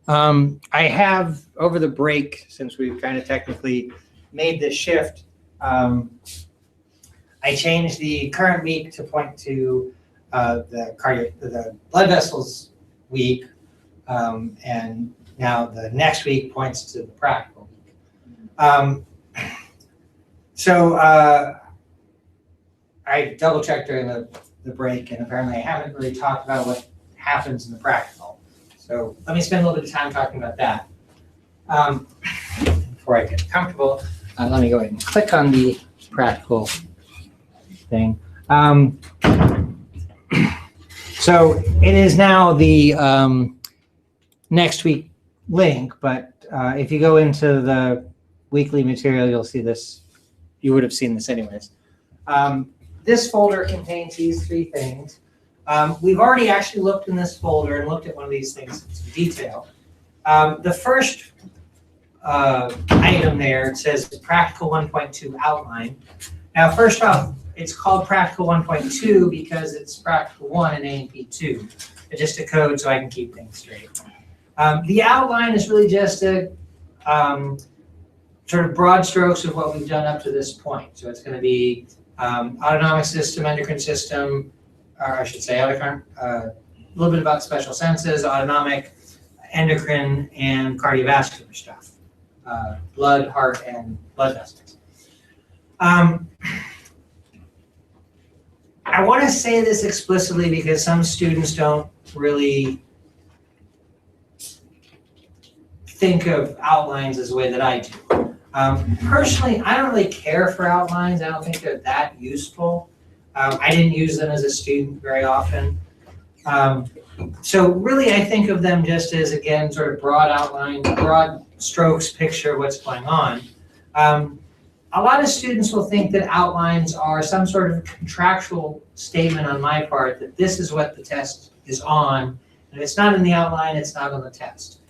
I have, over the break, since we've kind of technically made this shift, I changed the current week to point to the blood vessels week, and now the next week points to the practical week. So I double checked during the break, and apparently I haven't really talked about what happens in the practical. So let me spend a little bit of time talking about that. Before I get comfortable, let me go ahead and click on the practical thing. So it is now the next week link, but if you go into the weekly material, you'll see this. You would have seen this anyways. This folder contains these three things. We've already actually looked in this folder and looked at one of these things in some detail. The first item there, it says Practical 1.2 outline. Now, first off, it's called Practical 1.2 because it's Practical 1 and A&P 2. It's just a code so I can keep things straight. The outline is really just a sort of broad strokes of what we've done up to this point. So it's going to be autonomic system, endocrine system, or I should say a little bit about special senses, autonomic, endocrine, and cardiovascular stuff. Blood, heart, and blood vessels. I want to say this explicitly because some students don't really think of outlines as the way that I do. Personally, I don't really care for outlines. I don't think they're that useful. I didn't use them as a student very often. So really, I think of them just as, again, sort of broad outline, broad strokes picture of what's going on. A lot of students will think that outlines are some sort of contractual statement on my part that this is what the test is on, and if it's not in the outline, it's not on the test.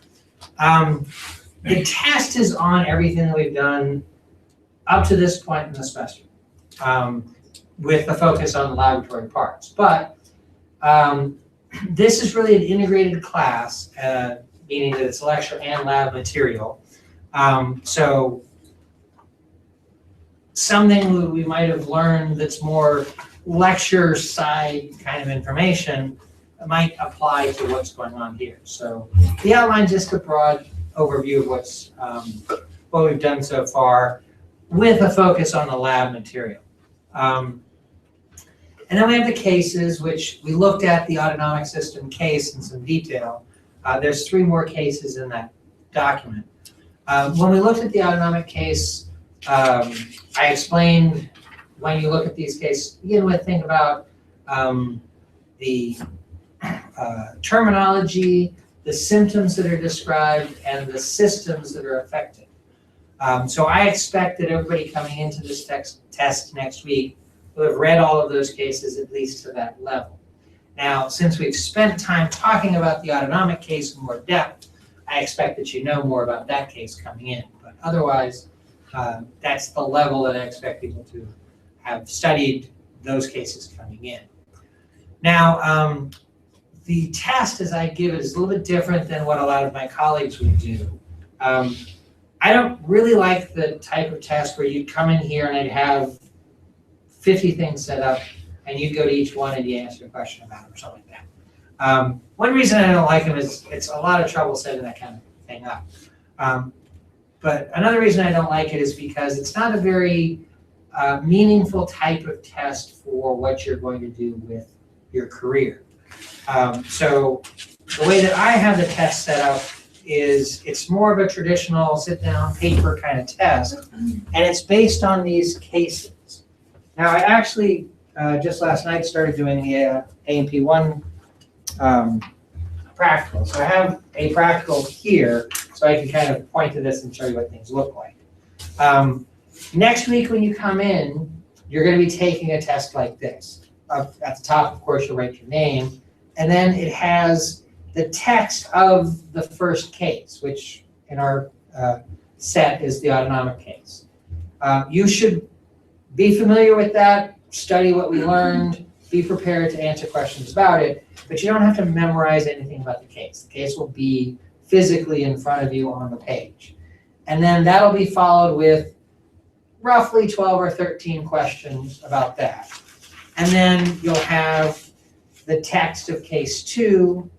The test is on everything that we've done up to this point in the semester, with a focus on the laboratory parts. But this is really an integrated class, meaning that it's lecture and lab material. So something we might have learned that's more lecture side kind of information might apply to what's going on here. So the outline is just a broad overview of what we've done so far, with a focus on the lab material. And then we have the cases, which we looked at the autonomic system case in some detail. There's 3 more cases in that document. When we looked at the autonomic case, I explained when you look at these cases, begin with think about the terminology, the symptoms that are described, and the systems that are affected. So I expect that everybody coming into this test next week will have read all of those cases at least to that level. Now, since we've spent time talking about the autonomic case in more depth, I expect that you know more about that case coming in. But otherwise, that's the level that I expect people to have studied those cases coming in. Now, the test as I give it is a little bit different than what a lot of my colleagues would do. I don't really like the type of test where you'd come in here and I'd have 50 things set up and you'd go to each one and you answer a question about it or something like that. One reason I don't like them is it's a lot of trouble setting that kind of thing up. But another reason I don't like it is because it's not a very meaningful type of test for what you're going to do with your career. So the way that I have the test set up is it's more of a traditional sit-down paper kind of test, and it's based on these cases. Now, I actually just last night started doing the A&P 1 practical. So I have a practical here, so I can kind of point to this and show you what things look like. Next week when you come in, you're going to be taking a test like this. At the top, of course, you'll write your name, and then it has the text of the first case, which in our set is the autonomic case. You should be familiar with that, study what we learned, be prepared to answer questions about it, but you don't have to memorize anything about the case. The case will be physically in front of you on the page. And then that'll be followed with roughly 12 or 13 questions about that. And then you'll have the text of case 2,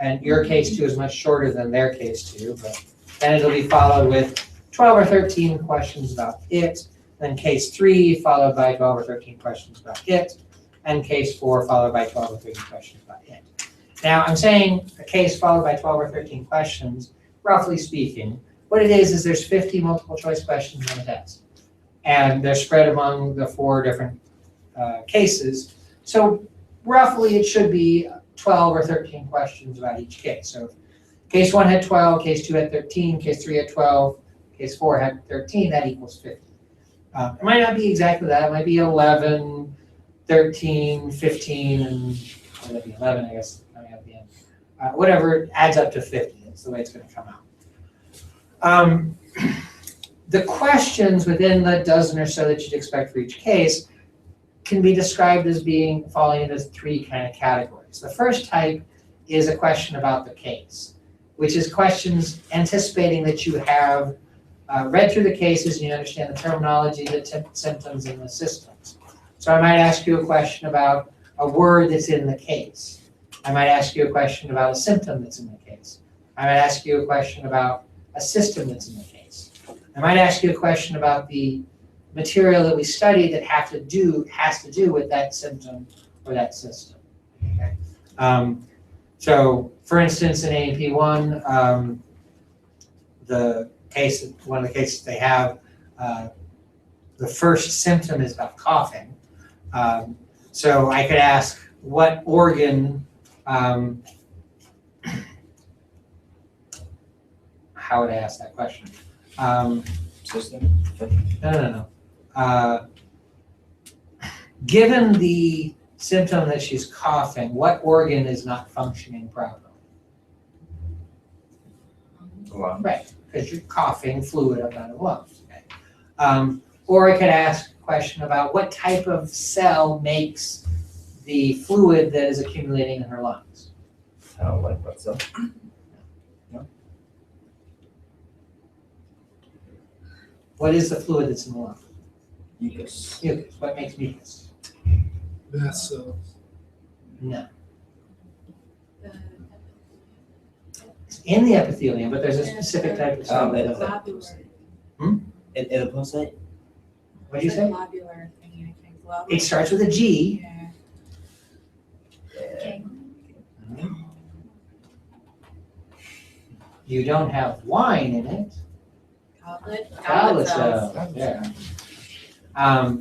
and your case 2 is much shorter than their case 2, but then it'll be followed with 12 or 13 questions about it, then case 3 followed by 12 or 13 questions about it, and case 4 followed by 12 or 13 questions about it. Now, I'm saying a case followed by 12 or 13 questions, roughly speaking. What it is there's 50 multiple choice questions on the test, and they're spread among the 4 different cases. So roughly it should be 12 or 13 questions about each case. So if case 1 had 12, case 2 had 13, case 3 had 12, case 4 had 13, that equals 50. It might not be exactly that. It might be 11, 13, 15, and what would that be, 11, I guess, coming out at the end. Whatever adds up to 50. That's the way it's going to come out. The questions within the dozen or so that you'd expect for each case can be described as falling into 3 kind of categories. The first type is a question about the case, which is questions anticipating that you have read through the cases and you understand the terminology, the symptoms, and the systems. So I might ask you a question about a word that's in the case. I might ask you a question about a symptom that's in the case. I might ask you a question about a system that's in the case. I might ask you a question about the material that we studied that has to do with that symptom or that system. Okay. So, for instance, in A&P1, one of the cases they have, the first symptom is about coughing. So I could ask what organ, how would I ask that question? System? No. Given the symptom that she's coughing, what organ is not functioning properly? Lung. Right, because you're coughing fluid up out of lungs. Okay. Or I could ask a question about what type of cell makes the fluid that is accumulating in her lungs. Like what cell? No. What is the fluid that's in the lung? Mucus. Mucus. What makes mucus? Mast cells. No. It's in the epithelium, but there's a specific type of cell that does that. Adipocyte? What do you say? Globular thingy, I think. Globular. It starts with a G. Yeah. You don't have wine in it. Goblet cells. Yeah.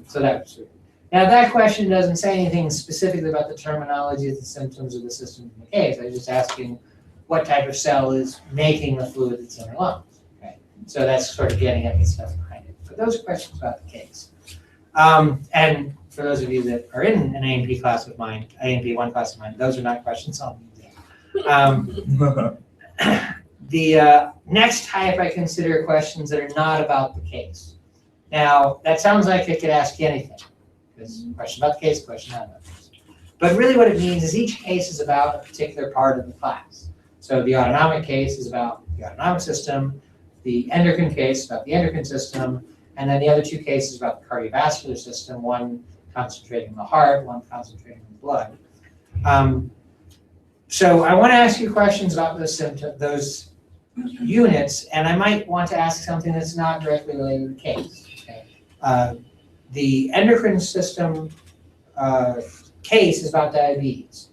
So that's now that question doesn't say anything specifically about the terminology, the symptoms, or the systems in the case. I'm just asking what type of cell is making the fluid that's in her lungs. Okay. So that's sort of getting at the stuff behind it. But those are questions about the case. And for those of you that are in an A&P class of mine, A&P1 class of mine, those are not questions on the The next type I consider questions that are not about the case. Now, that sounds like it could ask you anything. Because question about the case, question not about the case. But really what it means is each case is about a particular part of the class. So the autonomic case is about the autonomic system, the endocrine case is about the endocrine system, and then the other 2 cases about the cardiovascular system, one concentrating on the heart, one concentrating on the blood. So I want to ask you questions about those units, and I might want to ask something that's not directly related to the case. Okay. The endocrine system case is about diabetes.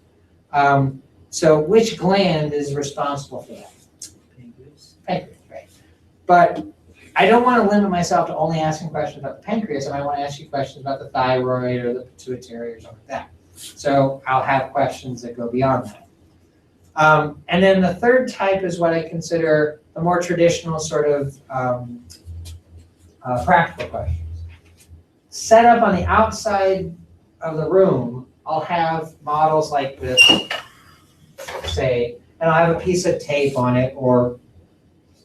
So which gland is responsible for that? Pancreas. Pancreas, right. But I don't want to limit myself to only asking questions about the pancreas. I might want to ask you questions about the thyroid or the pituitary or something like that. So I'll have questions that go beyond that. And then the third type is what I consider the more traditional sort of practical questions. Set up on the outside of the room, I'll have models like this, say, and I'll have a piece of tape on it or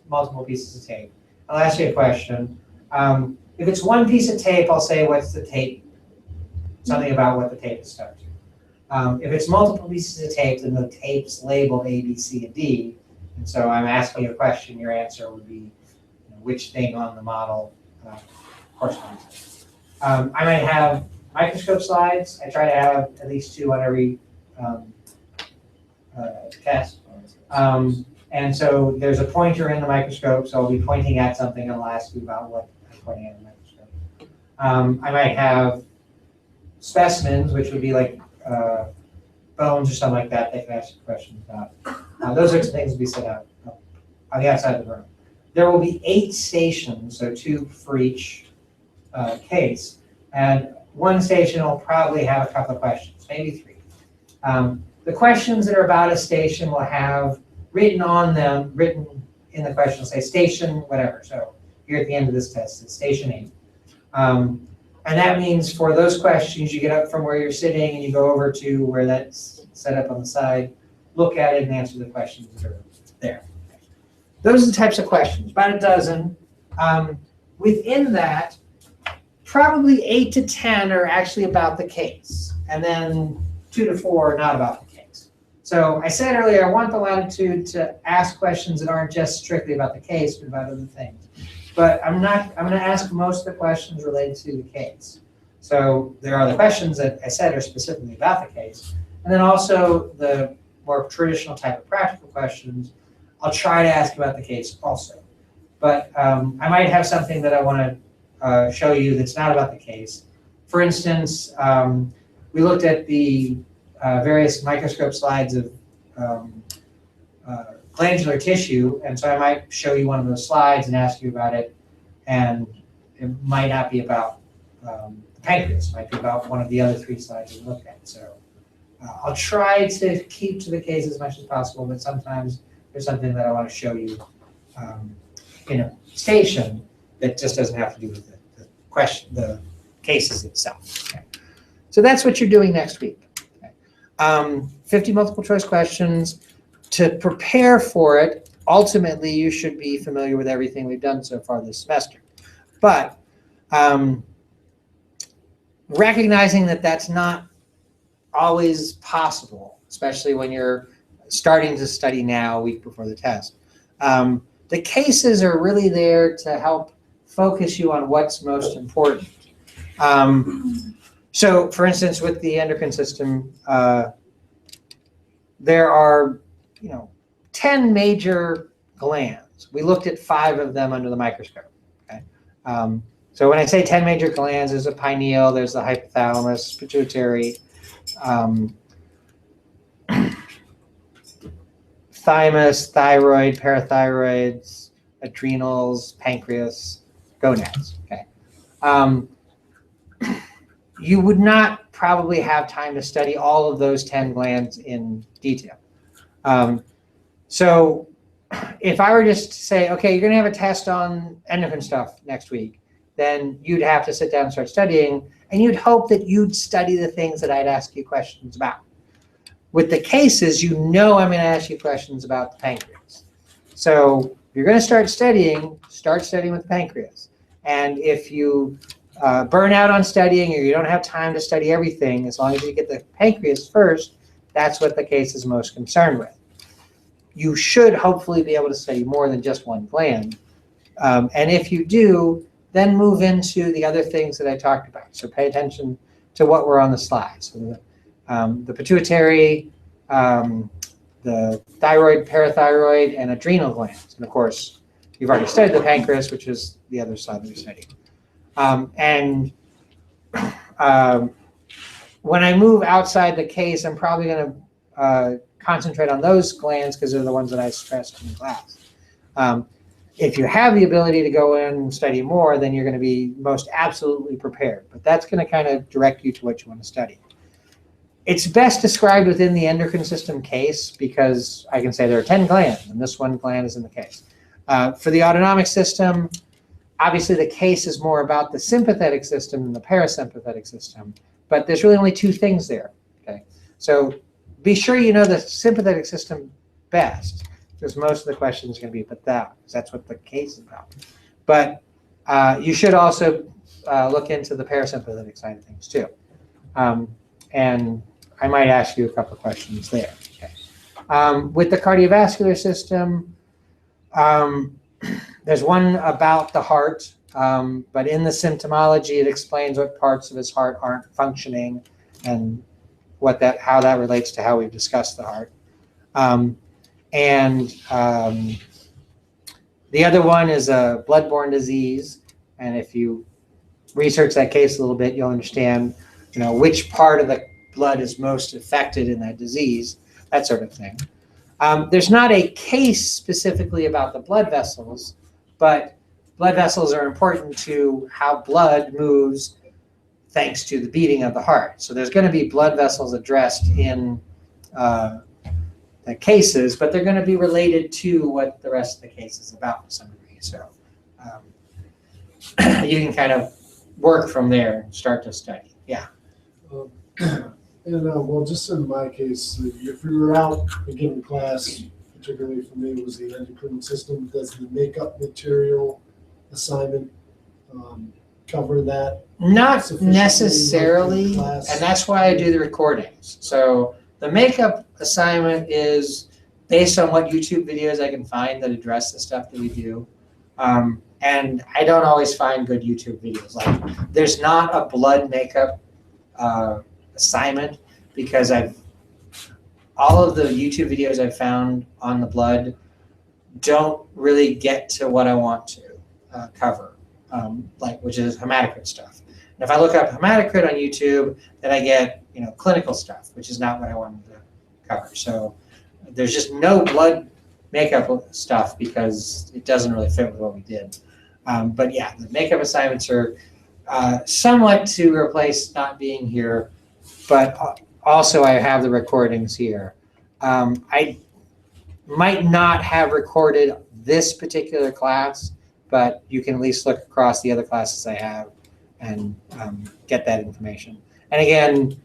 multiple pieces of tape. I'll ask you a question. If it's one piece of tape, I'll say, what's the tape? Something about what the tape is stuck to. If it's multiple pieces of tape, then the tape's labeled A, B, C, and D. And so I'm asking you a question, your answer would be which thing on the model corresponds. I might have microscope slides. I try to have at least 2 on every test. And so there's a pointer in the microscope, so I'll be pointing at something and I'll ask you about what I'm pointing at in the microscope. I might have specimens, which would be like bones or something like that, they can ask you questions about. Those are things to be set up on the outside of the room. There will be 8 stations, so 2 for each case, and one station will probably have a couple of questions, maybe 3. The questions that are about a station will have written in the question, will say station, whatever. So here at the end of this test, it's station 8. And that means for those questions, you get up from where you're sitting and you go over to where that's set up on the side, look at it and answer the questions that are there. Those are the types of questions, about a dozen. Within that, probably 8 to 10 are actually about the case, and then 2 to 4 are not about the case. So I said earlier, I want the latitude to ask questions that aren't just strictly about the case, but about other things. But I'm going to ask most of the questions related to the case. So there are the questions that I said are specifically about the case, and then also the more traditional type of practical questions. I'll try to ask about the case also. But I might have something that I want to show you that's not about the case. For instance, we looked at the various microscope slides of glandular tissue, and so I might show you one of those slides and ask you about it, and it might not be about the pancreas, it might be about one of the other 3 slides we looked at. So I'll try to keep to the case as much as possible, but sometimes there's something that I want to show you in a station that just doesn't have to do with the question, the cases itself. Okay. So that's what you're doing next week. Okay. 50 multiple choice questions. To prepare for it, ultimately you should be familiar with everything we've done so far this semester. But recognizing that that's not always possible, especially when you're starting to study now a week before the test. The cases are really there to help focus you on what's most important. So for instance, with the endocrine system, there are 10 major glands. We looked at 5 of them under the microscope. Okay? So when I say 10 major glands, there's a pineal, there's the hypothalamus, pituitary, thymus, thyroid, parathyroids, adrenals, pancreas, gonads. Okay. You would not probably have time to study all of those 10 glands in detail. So if I were just to say, okay, you're going to have a test on endocrine stuff next week, then you'd have to sit down and start studying, and you'd hope that you'd study the things that I'd ask you questions about. With the cases, I'm going to ask you questions about the pancreas. So if you're going to start studying with the pancreas. And if you burn out on studying or you don't have time to study everything, as long as you get the pancreas first, that's what the case is most concerned with. You should hopefully be able to study more than just one gland. And if you do, then move into the other things that I talked about. So pay attention to what were on the slides. So the pituitary, the thyroid, parathyroid, and adrenal glands. And of course, you've already studied the pancreas, which is the other side that we studied. When I move outside the case, I'm probably going to concentrate on those glands because they're the ones that I stressed in class. If you have the ability to go in and study more, then you're going to be most absolutely prepared. But that's going to kind of direct you to what you want to study. It's best described within the endocrine system case because I can say there are 10 glands, and this one gland is in the case. For the autonomic system, obviously the case is more about the sympathetic system than the parasympathetic system, but there's really only 2 things there. Okay, so be sure you know the sympathetic system best, because most of the questions are going to be about that, because that's what the case is about. But you should also look into the parasympathetic side of things too. And I might ask you a couple of questions there. Okay. With the cardiovascular system, there's one about the heart, but in the symptomology, it explains what parts of his heart aren't functioning and how that relates to how we've discussed the heart. The other one is a bloodborne disease, and if you research that case a little bit, you'll understand, which part of the blood is most affected in that disease, that sort of thing. There's not a case specifically about the blood vessels, but blood vessels are important to how blood moves thanks to the beating of the heart. So there's going to be blood vessels addressed in the cases, but they're going to be related to what the rest of the case is about to some degree. So you can kind of work from there and start to study. Yeah. Well, just in my case, if we were out a given class, particularly for me, was the endocrine system. Does the makeup material assignment cover that? Not necessarily, and that's why I do the recordings. So the makeup assignment is based on what YouTube videos I can find that address the stuff that we do. And I don't always find good YouTube videos. Like, there's not a blood makeup assignment, because all of the YouTube videos I've found on the blood don't really get to what I want to cover, which is hematocrit stuff. And if I look up hematocrit on YouTube, then I get clinical stuff, which is not what I wanted to cover. So there's just no blood makeup stuff because it doesn't really fit with what we did. But yeah, the makeup assignments are somewhat to replace not being here, but also I have the recordings here. I might not have recorded this particular class, but you can at least look across the other classes I have and get that information. And again,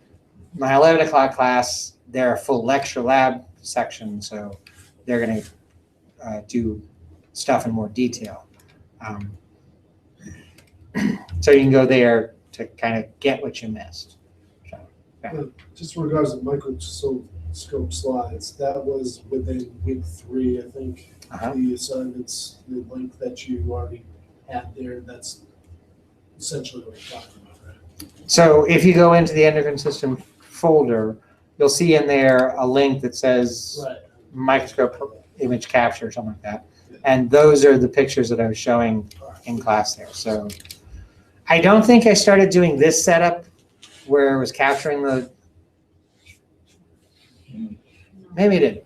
my 11 o'clock class, they're a full lecture lab section, so they're going to do stuff in more detail. So you can go there to kind of get what you missed. So, yeah. Just in regards to microscope slides, that was within week 3, I think. The assignments, the link that you already had there, that's essentially what you're talking about, right? So if you go into the endocrine system folder, you'll see in there a link that says microscope image capture or something like that. And those are the pictures that I was showing in class there. So I don't think I started doing this setup where it was capturing the, maybe it did.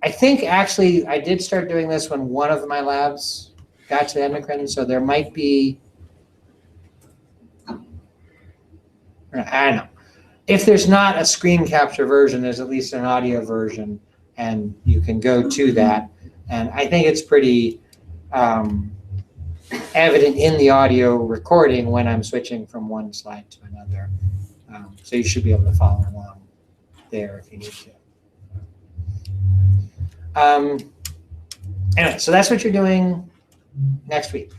I think actually I did start doing this when one of my labs got to endocrine, so there might be, I don't know. If there's not a screen capture version, there's at least an audio version, and you can go to that. And I think it's pretty evident in the audio recording when I'm switching from one slide to another. So you should be able to follow along there if you need to. Anyway, so that's what you're doing next week.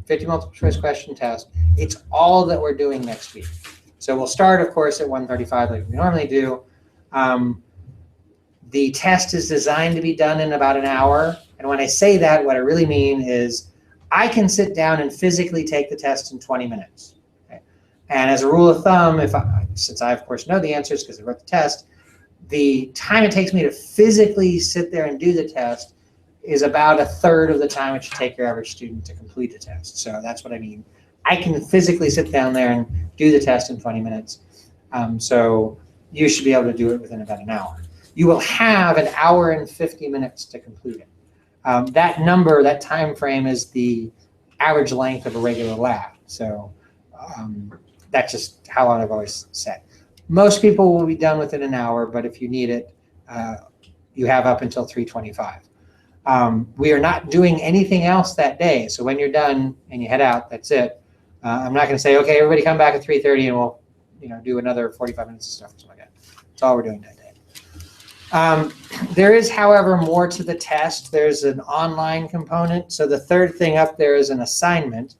50 multiple choice question test. It's all that we're doing next week. So we'll start, of course, at 1:35 like we normally do. The test is designed to be done in about an hour. And when I say that, what I really mean is I can sit down and physically take the test in 20 minutes. Okay? And as a rule of thumb, since I, of course, know the answers because I wrote the test, the time it takes me to physically sit there and do the test is about a third of the time it should take your average student to complete the test. So that's what I mean. I can physically sit down there and do the test in 20 minutes. So you should be able to do it within about an hour. You will have an hour and 50 minutes to complete it. That number, that time frame, is the average length of a regular lab. So that's just how long I've always said. Most people will be done within an hour, but if you need it, you have up until 3:25. We are not doing anything else that day. So when you're done and you head out, that's it. I'm not going to say, okay, everybody come back at 3:30 and we'll do another 45 minutes of stuff or something like that. That's all we're doing that day. There is, however, more to the test. There's an online component. So the third thing up there is an assignment.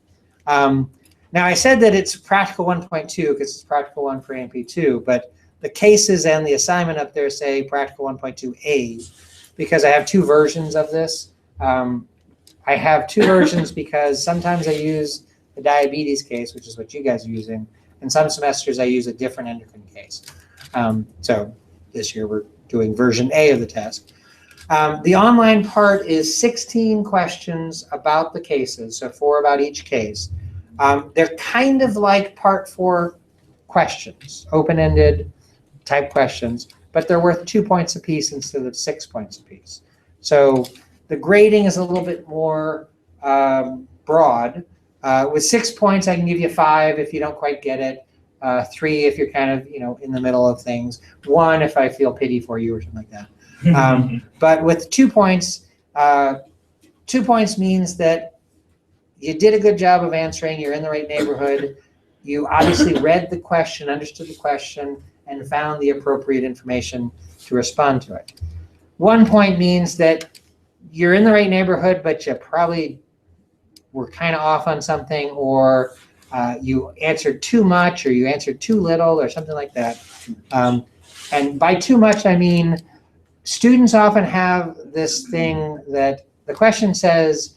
Now, I said that it's practical 1.2 because it's practical 1 for AMP2, but the cases and the assignment up there say practical 1.2A because I have two versions of this. I have two versions because sometimes I use the diabetes case, which is what you guys are using, and some semesters I use a different endocrine case. So this year we're doing version A of the test. The online part is 16 questions about the cases, so 4 about each case. They're kind of like part 4 questions, open-ended type questions, but they're worth 2 points apiece instead of 6 points apiece. So the grading is a little bit more broad. With 6 points, I can give you 5 if you don't quite get it, 3 if you're kind of in the middle of things, 1 if I feel pity for you or something like that. But with 2 points, 2 points means that you did a good job of answering, you're in the right neighborhood, you obviously read the question, understood the question, and found the appropriate information to respond to it. 1 point means that you're in the right neighborhood, but you probably were kind of off on something, or you answered too much, or you answered too little, or something like that. And by too much, I mean students often have this thing that the question says,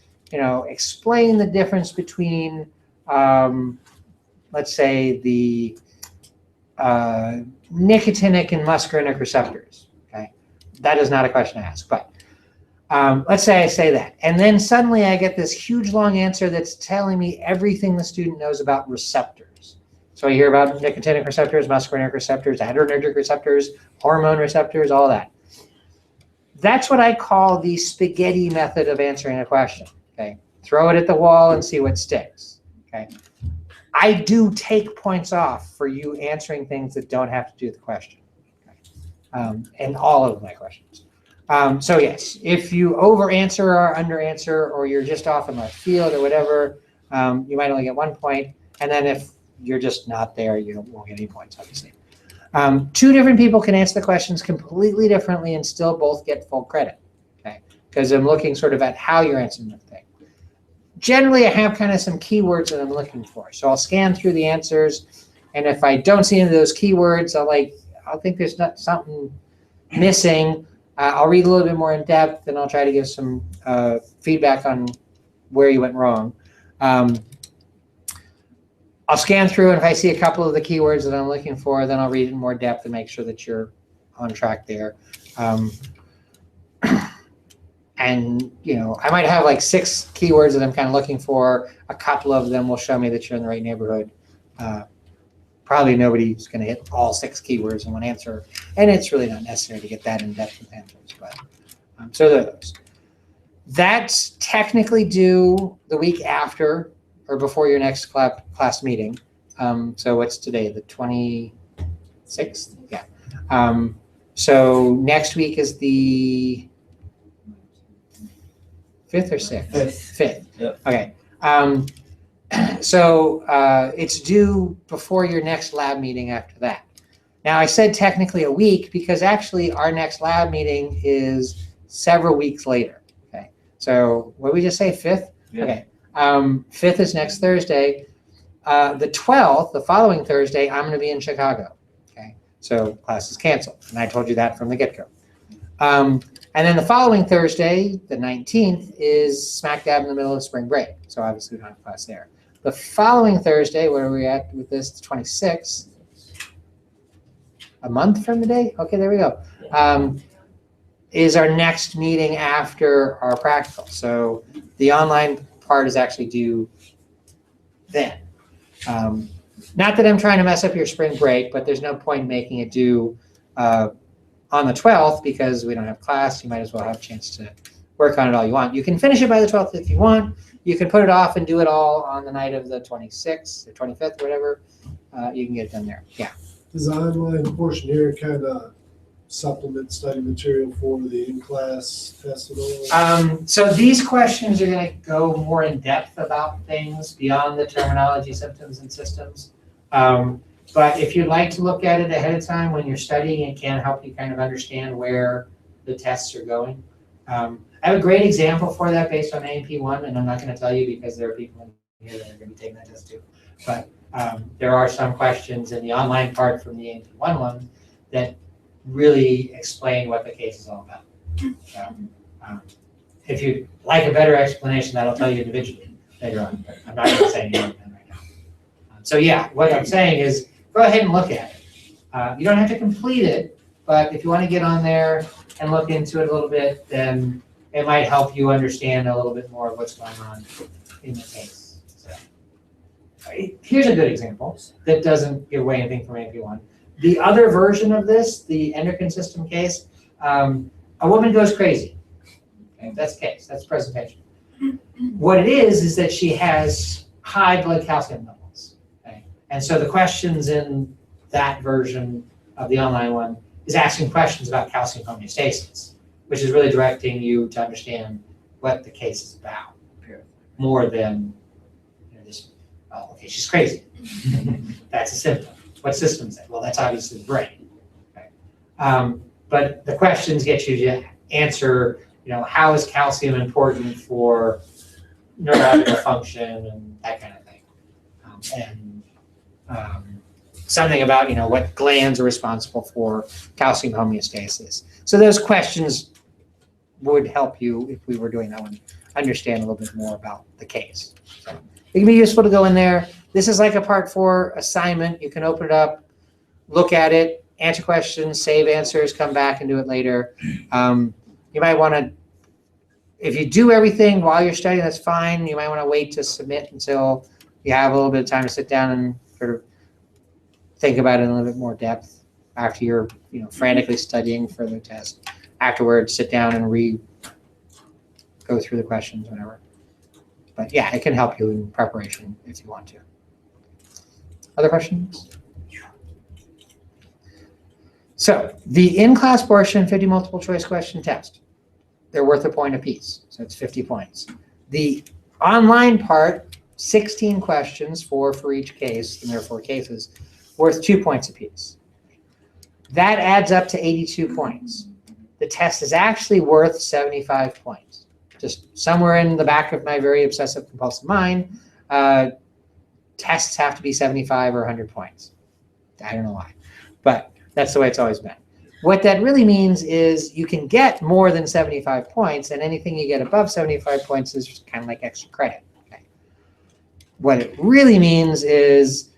explain the difference between, let's say, the nicotinic and muscarinic receptors. Okay, that is not a question to ask, but let's say I say that, and then suddenly I get this huge long answer that's telling me everything the student knows about receptors. So I hear about nicotinic receptors, muscarinic receptors, adrenergic receptors, hormone receptors, all that. That's what I call the spaghetti method of answering a question. Okay, throw it at the wall and see what sticks. Okay, I do take points off for you answering things that don't have to do with the question. Okay? And all of my questions. So yes, if you over answer or under answer, or you're just off in left field or whatever, you might only get 1 point. And then if you're just not there, you won't get any points, obviously. 2 different people can answer the questions completely differently and still both get full credit, okay? Because I'm looking sort of at how you're answering the thing. Generally, I have kind of some keywords that I'm looking for. So I'll scan through the answers, and if I don't see any of those keywords, I'll think there's not something missing. I'll read a little bit more in depth, and I'll try to give some feedback on where you went wrong. I'll scan through, and if I see a couple of the keywords that I'm looking for, then I'll read in more depth and make sure that you're on track there. And I might have like 6 keywords that I'm kind of looking for. A couple of them will show me that you're in the right neighborhood. Probably nobody's going to hit all 6 keywords in one answer, and it's really not necessary to get that in depth with answers. But so those. That's technically due the week after or before your next class meeting. So what's today, the 26th? Yeah. So next week is the 5th or 6th? 5th. Yep. Okay. So it's due before your next lab meeting after that. Now I said technically a week because actually our next lab meeting is several weeks later. Okay. So what did we just say, 5th? Yeah. Okay. 5th is next Thursday. The 12th, the following Thursday, I'm going to be in Chicago. Okay, so class is canceled, and I told you that from the get-go. And then the following Thursday, the 19th, is smack dab in the middle of spring break. So obviously we don't have class there. The following Thursday, where are we at with this? The 26th. A month from today? Okay, there we go. Is our next meeting after our practical. So the online part is actually due then. Not that I'm trying to mess up your spring break, but there's no point making it due on the 12th because we don't have class. You might as well have a chance to work on it all you want. You can finish it by the 12th if you want. You can put it off and do it all on the night of the 26th or 25th, whatever. You can get it done there. Yeah. Does the online portion here kind of supplement study material for the in-class test at all? So these questions are going to go more in depth about things beyond the terminology, symptoms, and systems. But if you'd like to look at it ahead of time when you're studying, it can help you kind of understand where the tests are going. I have a great example for that based on A&P1, and I'm not going to tell you because there are people in here that are going to be taking that test too. But there are some questions in the online part from the A&P1 one that really explain what the case is all about. So, if you'd like a better explanation, that'll tell you individually later on, but I'm not gonna say anything right now. So yeah, what I'm saying is, go ahead and look at it. You don't have to complete it, but if you wanna get on there and look into it a little bit, then it might help you understand a little bit more of what's going on in the case. So, here's a good example that doesn't give away anything from AP1. The other version of this, the endocrine system case, a woman goes crazy. Okay, that's the case, that's the presentation. What it is that she has high blood calcium levels. Okay? And so the questions in that version of the online one is asking questions about calcium homeostasis, which is really directing you to understand what the case is about, more than just, oh, okay, she's crazy. That's a symptom. What system is that? Well, that's obviously the brain. Okay. But the questions get you to answer, how is calcium important for neurological function and that kind of thing. Something about, what glands are responsible for calcium homeostasis. So those questions would help you, if we were doing that one, understand a little bit more about the case. So it can be useful to go in there. This is like a part 4 assignment. You can open it up, look at it, answer questions, save answers, come back and do it later. You might want to, if you do everything while you're studying, that's fine. You might want to wait to submit until you have a little bit of time to sit down and sort of think about it in a little bit more depth after you're, frantically studying for the test. Afterwards, sit down and go through the questions, whatever. But yeah, it can help you in preparation if you want to. Other questions? So the in-class portion, 50 multiple choice question test, they're worth a point apiece. So it's 50 points. The online part, 16 questions, 4 for each case, and there are 4 cases, worth 2 points apiece. That adds up to 82 points. The test is actually worth 75 points. Just somewhere in the back of my very obsessive compulsive mind, tests have to be 75 or 100 points. I don't know why, but that's the way it's always been. What that really means is you can get more than 75 points, and anything you get above 75 points is kind of like extra credit. Okay. What it really means is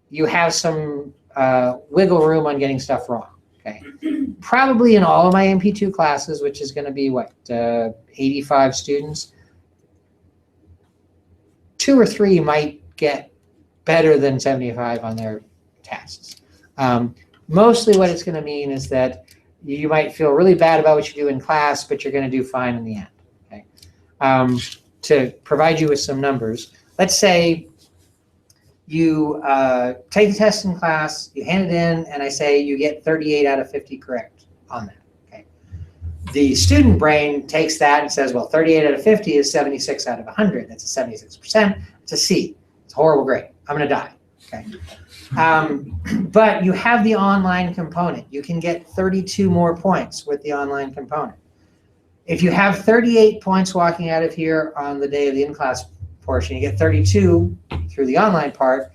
you have some wiggle room on getting stuff wrong. Okay. Probably in all of my MP2 classes, which is going to be 85 students, 2 or 3 might get better than 75 on their tests. Mostly what it's going to mean is that you might feel really bad about what you do in class, but you're going to do fine in the end. Okay? To provide you with some numbers, let's say you take the test in class, you hand it in, and I say you get 38 out of 50 correct on that. Okay? The student brain takes that and says, well, 38 out of 50 is 76 out of 100. That's a 76%. It's a C. It's a horrible grade. I'm going to die. Okay? But you have the online component. You can get 32 more points with the online component. If you have 38 points walking out of here on the day of the in-class portion, you get 32 through the online part.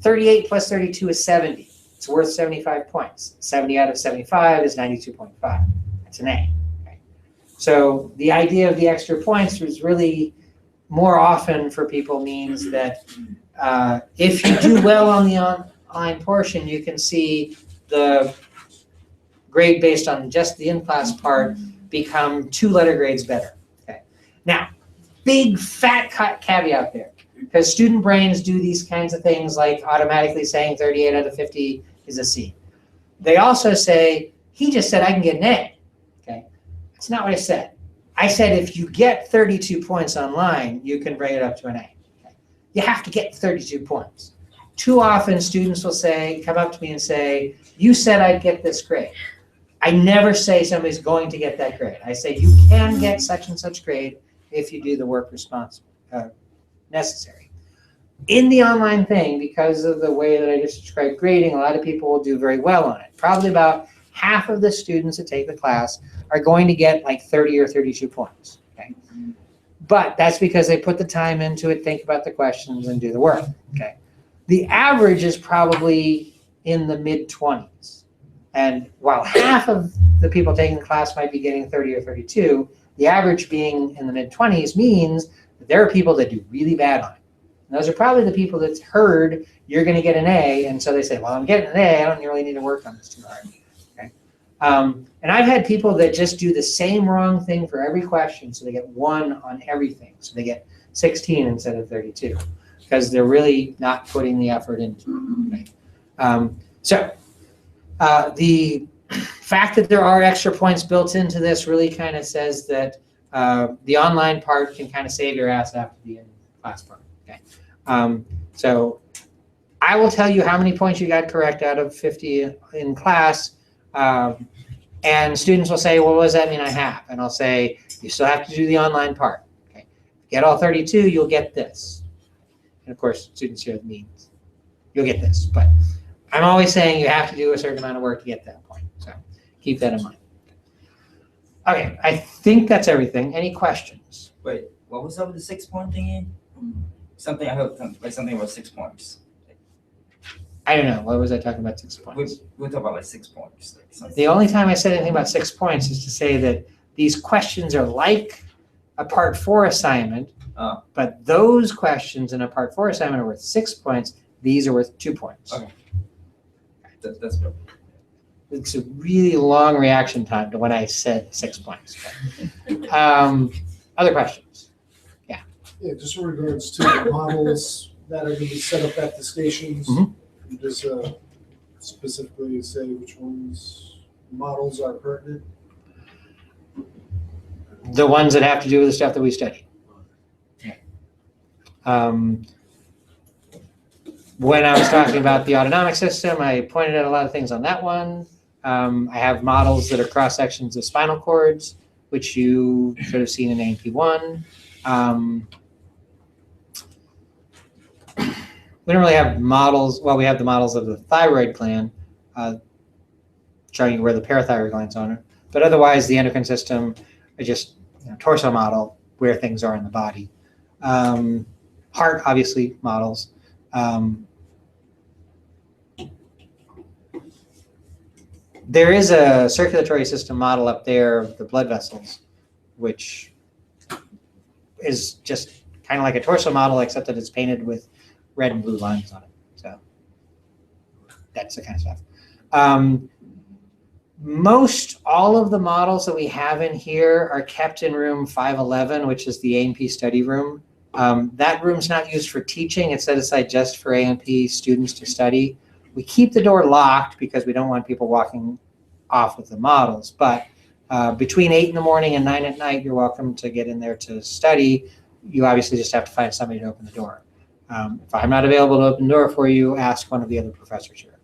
38 plus 32 is 70. It's worth 75 points. 70 out of 75 is 92.5. That's an A. Okay. So the idea of the extra points was really more often for people means that if you do well on the online portion, you can see the grade based on just the in-class part become 2 letter grades better. Okay. Now, big fat caveat there, because student brains do these kinds of things like automatically saying 38 out of 50 is a C. They also say, he just said I can get an A. Okay. That's not what I said. I said if you get 32 points online, you can bring it up to an A. Okay. You have to get 32 points. Too often students will come up to me and say, you said I'd get this grade. I never say somebody's going to get that grade. I say you can get such and such grade if you do the work necessary. In the online thing, because of the way that I just described grading, a lot of people will do very well on it. Probably about half of the students that take the class are going to get like 30 or 32 points. Okay? But that's because they put the time into it, think about the questions, and do the work. Okay? The average is probably in the mid-20s. And while half of the people taking the class might be getting 30 or 32, the average being in the mid-20s means that there are people that do really bad on it. And those are probably the people that's heard you're going to get an A, and so they say, well, I'm getting an A, I don't really need to work on this too hard. Okay? And I've had people that just do the same wrong thing for every question, so they get 1 on everything. So they get 16 instead of 32, because they're really not putting the effort into it. Right? The fact that there are extra points built into this really kind of says that the online part can kind of save your ass after the in-class part. Okay, so I will tell you how many points you got correct out of 50 in class, and students will say, well, what does that mean I have? And I'll say, you still have to do the online part. Okay, get all 32, you'll get this. And of course, students hear the means. You'll get this, but I'm always saying you have to do a certain amount of work to get that point. So keep that in mind. Okay, I think that's everything. Any questions? Wait, what was up with the 6 point thingy? Something I heard, like something about 6 points. I don't know. What was I talking about 6 points? We're talking about like 6 points. Like something. The only time I said anything about 6 points is to say that these questions are like a part 4 assignment, but those questions in a part 4 assignment are worth 6 points. These are worth 2 points. Okay. That's good. It's a really long reaction time to when I said 6 points. Other questions? Yeah, just in regards to the models that are going to be set up at the stations, you just specifically say which ones models are pertinent. The ones that have to do with the stuff that we study. When I was talking about the autonomic system, I pointed out a lot of things on that one. I have models that are cross sections of spinal cords, which you should have seen in A&P1. We don't really have models. Well, we have the models of the thyroid gland, showing you where the parathyroid glands are. But otherwise, the endocrine system is just torso model where things are in the body. Heart, obviously, models. There is a circulatory system model up there of the blood vessels, which is just kind of like a torso model, except that it's painted with red and blue lines on it. So that's the kind of stuff. Most all of the models that we have in here are kept in room 511, which is the A&P study room. That room's not used for teaching. It's set aside just for A&P students to study. We keep the door locked because we don't want people walking off with the models. But between 8 in the morning and 9 at night, you're welcome to get in there to study. You obviously just have to find somebody to open the door. If I'm not available to open the door for you, ask one of the other professors here.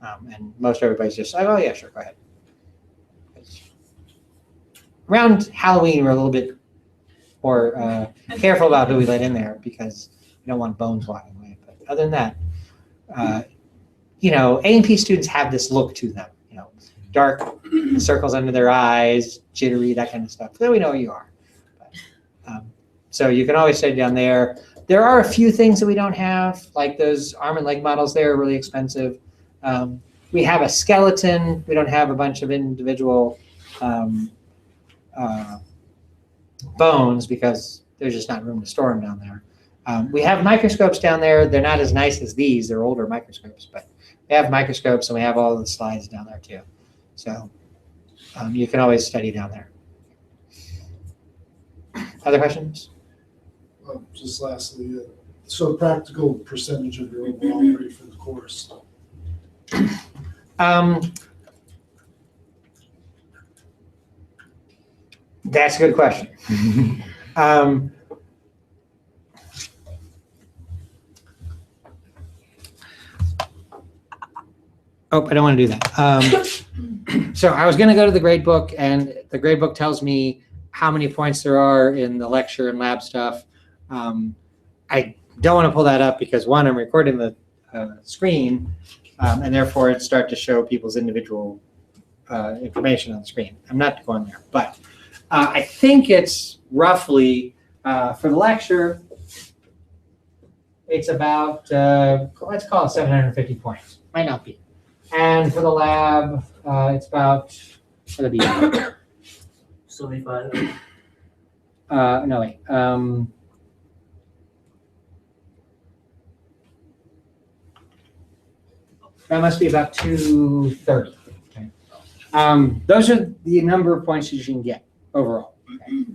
And most everybody's just like, oh yeah, sure, go ahead. Around Halloween, we're a little bit more careful about who we let in there because we don't want bones walking away. But other than that, A&P students have this look to them, dark circles under their eyes, jittery, that kind of stuff. So we know who you are. But, so you can always stay down there. There are a few things that we don't have, like those arm and leg models there are really expensive. We have a skeleton. We don't have a bunch of individual bones because there's just not room to store them down there. We have microscopes down there. They're not as nice as these. They're older microscopes, but we have microscopes and we have all the slides down there too. So you can always study down there. Other questions? Just lastly, so practical percentage of your overall grade for the course. That's a good question. Oh, I don't want to do that. So I was going to go to the grade book, and the grade book tells me how many points there are in the lecture and lab stuff. I don't want to pull that up because, one, I'm recording the screen, and therefore it starts to show people's individual information on the screen. I'm not going there, but I think it's roughly, for the lecture, it's about, let's call it 750 points. Might not be. And for the lab, it's about, what'll it be? 75. No, wait. That must be about 230. Okay. Those are the number of points that you can get overall. Okay.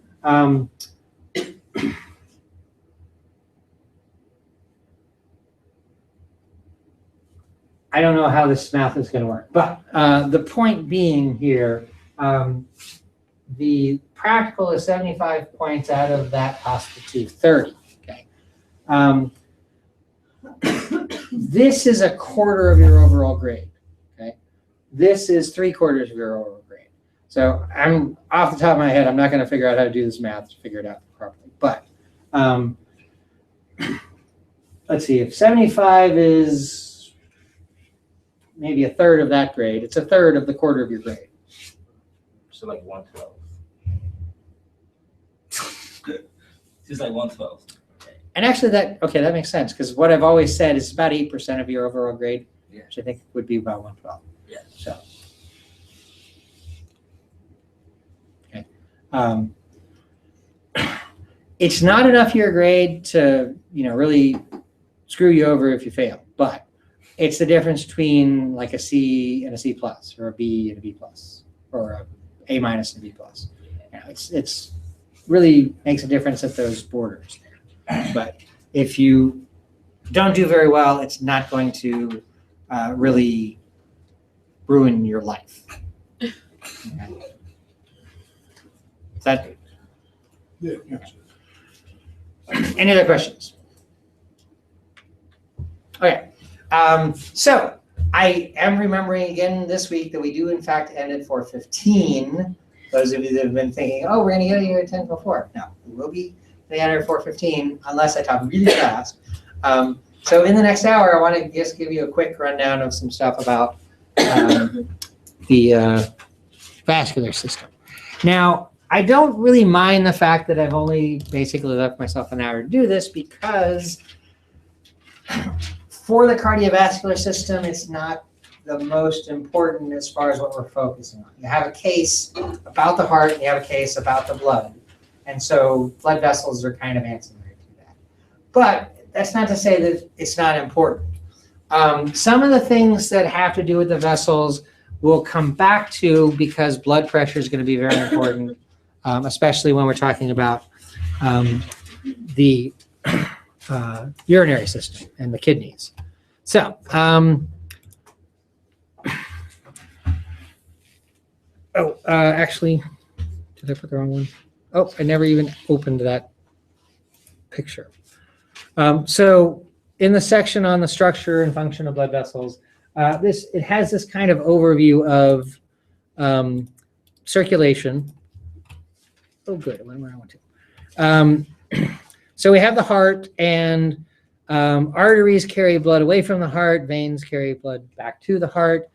I don't know how this math is going to work, but the point being here, the practical is 75 points out of that possible 230. Okay. This is a quarter of your overall grade. Okay. This is 3/4 of your overall grade. So I'm off the top of my head, I'm not going to figure out how to do this math to figure it out properly. But let's see, if 75 is maybe a third of that grade, it's a third of the quarter of your grade. So like 112. Just like 112. And actually that makes sense, because what I've always said is about 8% of your overall grade, which I think would be about 112. Yeah. So. Okay. It's not enough of your grade to, really screw you over if you fail, but it's the difference between like a C and a C+, or a B and a B+, or a A- and a B+. It's really makes a difference at those borders there. But if you don't do very well, it's not going to really ruin your life. Okay. Is that? Yeah, gotcha. Any other questions? Okay. So I am remembering again this week that we do in fact end at 4:15. Those of you that have been thinking, oh, we're going to get here at 10 before. No, we will be at 4:15 unless I talk really fast. So in the next hour, I want to just give you a quick rundown of some stuff about the vascular system. Now, I don't really mind the fact that I've only basically left myself an hour to do this, because for the cardiovascular system, it's not the most important as far as what we're focusing on. You have a case about the heart, and you have a case about the blood. And so blood vessels are kind of ancillary to that. But that's not to say that it's not important. Some of the things that have to do with the vessels we'll come back to, because blood pressure is going to be very important, especially when we're talking about the urinary system and the kidneys. So, actually, did I put the wrong one? Oh, I never even opened that picture. So in the section on the structure and function of blood vessels, it has this kind of overview of circulation. Oh, good. I went where I want to. So we have the heart, and arteries carry blood away from the heart. Veins carry blood back to the heart.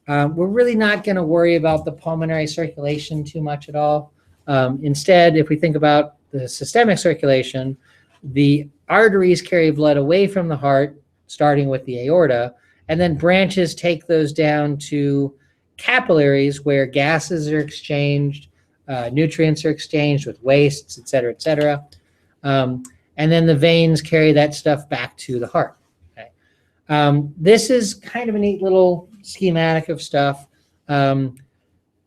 We're really not going to worry about the pulmonary circulation too much at all. Instead, if we think about the systemic circulation, the arteries carry blood away from the heart, starting with the aorta, and then branches take those down to capillaries, where gases are exchanged, nutrients are exchanged with wastes, et cetera, et cetera. And then the veins carry that stuff back to the heart. Okay. This is kind of a neat little schematic of stuff.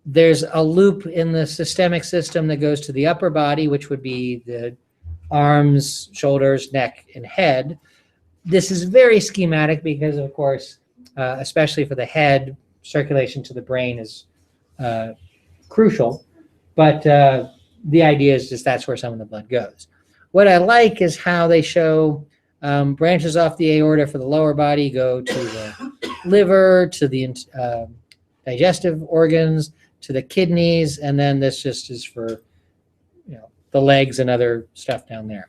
There's a loop in the systemic system that goes to the upper body, which would be the arms, shoulders, neck, and head. This is very schematic because, of course, especially for the head, circulation to the brain is crucial. But the idea is just that's where some of the blood goes. What I like is how they show branches off the aorta for the lower body go to the liver, to the digestive organs, to the kidneys, and then this just is for the legs and other stuff down there.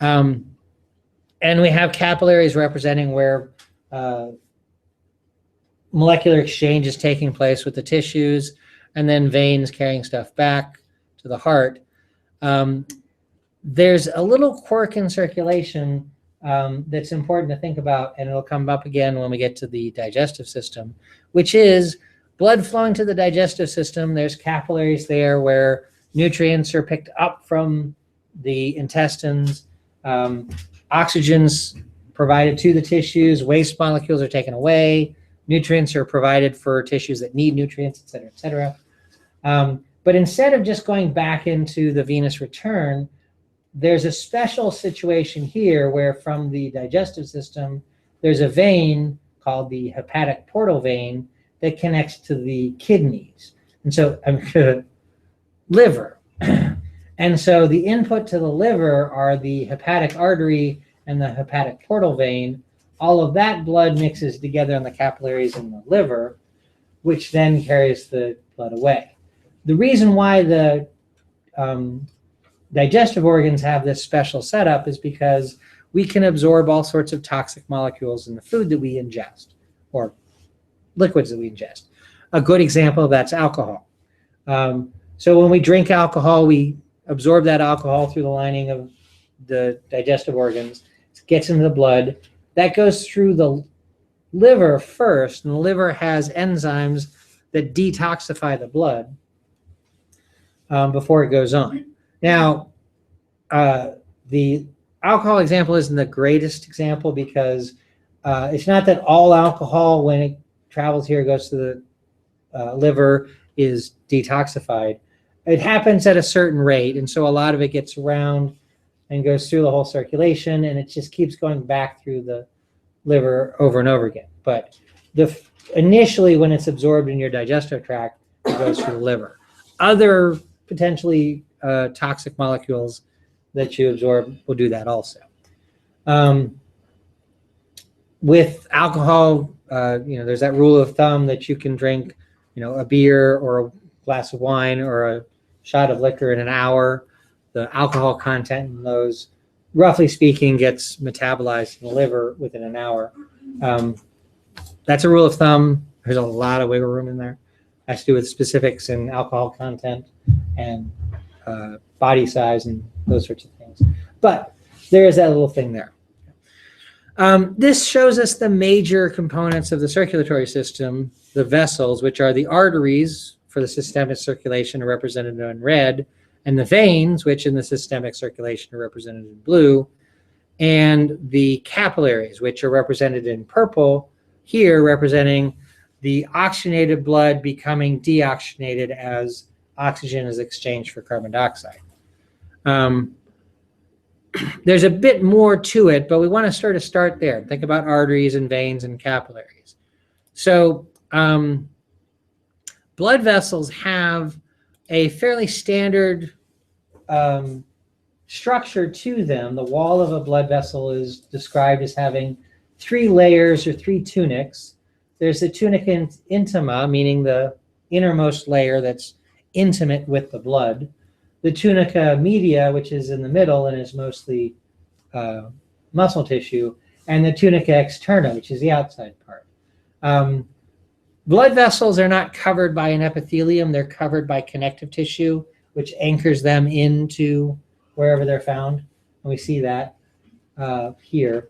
And we have capillaries representing where molecular exchange is taking place with the tissues, and then veins carrying stuff back to the heart. There's a little quirk in circulation that's important to think about, and it'll come up again when we get to the digestive system, which is blood flowing to the digestive system. There's capillaries there where nutrients are picked up from the intestines. Oxygen's provided to the tissues. Waste molecules are taken away. Nutrients are provided for tissues that need nutrients, et cetera, et cetera. But instead of just going back into the venous return, there's a special situation here where from the digestive system, there's a vein called the hepatic portal vein that connects to the kidneys. And so, liver. And so the input to the liver are the hepatic artery and the hepatic portal vein. All of that blood mixes together in the capillaries in the liver, which then carries the blood away. The reason why the digestive organs have this special setup is because we can absorb all sorts of toxic molecules in the food that we ingest or liquids that we ingest. A good example of that's alcohol. So when we drink alcohol, we absorb that alcohol through the lining of the digestive organs. It gets into the blood. That goes through the liver first, and the liver has enzymes that detoxify the blood before it goes on. Now, the alcohol example isn't the greatest example because it's not that all alcohol, when it travels here, goes to the liver, is detoxified. It happens at a certain rate, and so a lot of it gets around and goes through the whole circulation, and it just keeps going back through the liver over and over again. But initially, when it's absorbed in your digestive tract, it goes through the liver. Other potentially toxic molecules that you absorb will do that also. With alcohol, there's that rule of thumb that you can drink, a beer or a glass of wine or a shot of liquor in an hour. The alcohol content in those, roughly speaking, gets metabolized in the liver within an hour. That's a rule of thumb. There's a lot of wiggle room in there. It has to do with specifics in alcohol content and body size and those sorts of things. But there is that little thing there. This shows us the major components of the circulatory system, the vessels, which are the arteries for the systemic circulation are represented in red, and the veins, which in the systemic circulation are represented in blue, and the capillaries, which are represented in purple, here representing the oxygenated blood becoming deoxygenated as oxygen is exchanged for carbon dioxide. There's a bit more to it, but we want to sort of start there. Think about arteries and veins and capillaries. So blood vessels have a fairly standard structure to them. The wall of a blood vessel is described as having 3 layers or 3 tunics. There's the tunica intima, meaning the innermost layer that's intimate with the blood. The tunica media, which is in the middle and is mostly muscle tissue, and the tunica externa, which is the outside part. Blood vessels are not covered by an epithelium. They're covered by connective tissue, which anchors them into wherever they're found. And we see that here.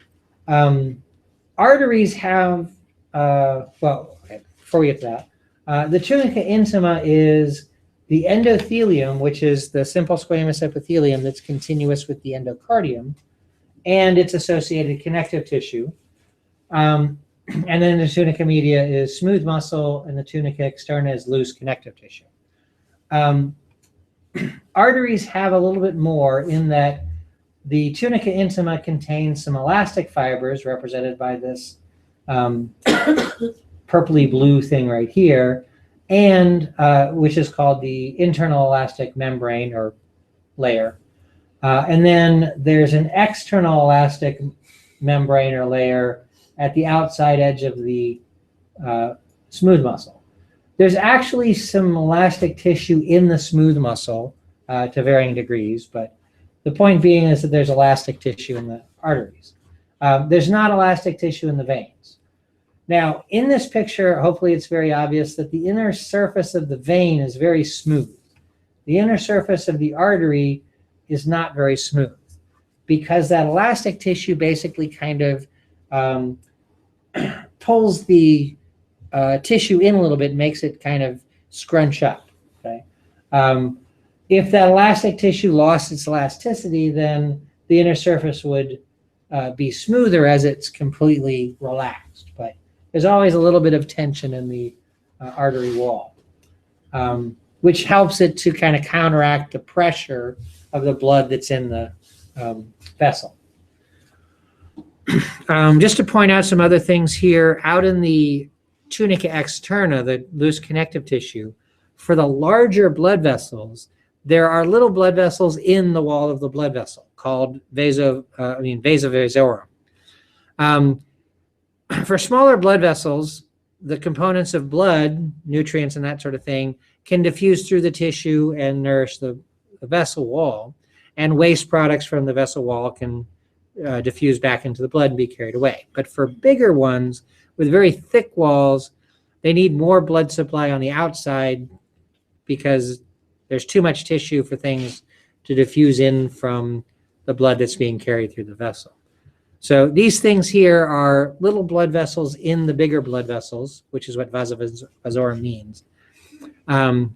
Arteries have, before we get to that, the tunica intima is the endothelium, which is the simple squamous epithelium that's continuous with the endocardium, and its associated connective tissue. And then the tunica media is smooth muscle, and the tunica externa is loose connective tissue. Arteries have a little bit more in that the tunica intima contains some elastic fibers represented by this purpley blue thing right here, and which is called the internal elastic membrane or layer. And then there's an external elastic membrane or layer at the outside edge of the smooth muscle. There's actually some elastic tissue in the smooth muscle to varying degrees, but the point being is that there's elastic tissue in the arteries. There's not elastic tissue in the veins. Now, in this picture, hopefully it's very obvious that the inner surface of the vein is very smooth. The inner surface of the artery is not very smooth because that elastic tissue basically kind of pulls the tissue in a little bit, makes it kind of scrunch up. Okay. If that elastic tissue lost its elasticity, then the inner surface would be smoother as it's completely relaxed. But there's always a little bit of tension in the artery wall, which helps it to kind of counteract the pressure of the blood that's in the vessel. Just to point out some other things here, out in the tunica externa, the loose connective tissue, for the larger blood vessels, there are little blood vessels in the wall of the blood vessel called vasa vasorum. For smaller blood vessels, the components of blood, nutrients and that sort of thing, can diffuse through the tissue and nourish the vessel wall, and waste products from the vessel wall can diffuse back into the blood and be carried away. But for bigger ones with very thick walls, they need more blood supply on the outside because there's too much tissue for things to diffuse in from the blood that's being carried through the vessel. So these things here are little blood vessels in the bigger blood vessels, which is what vasa vasorum means. They're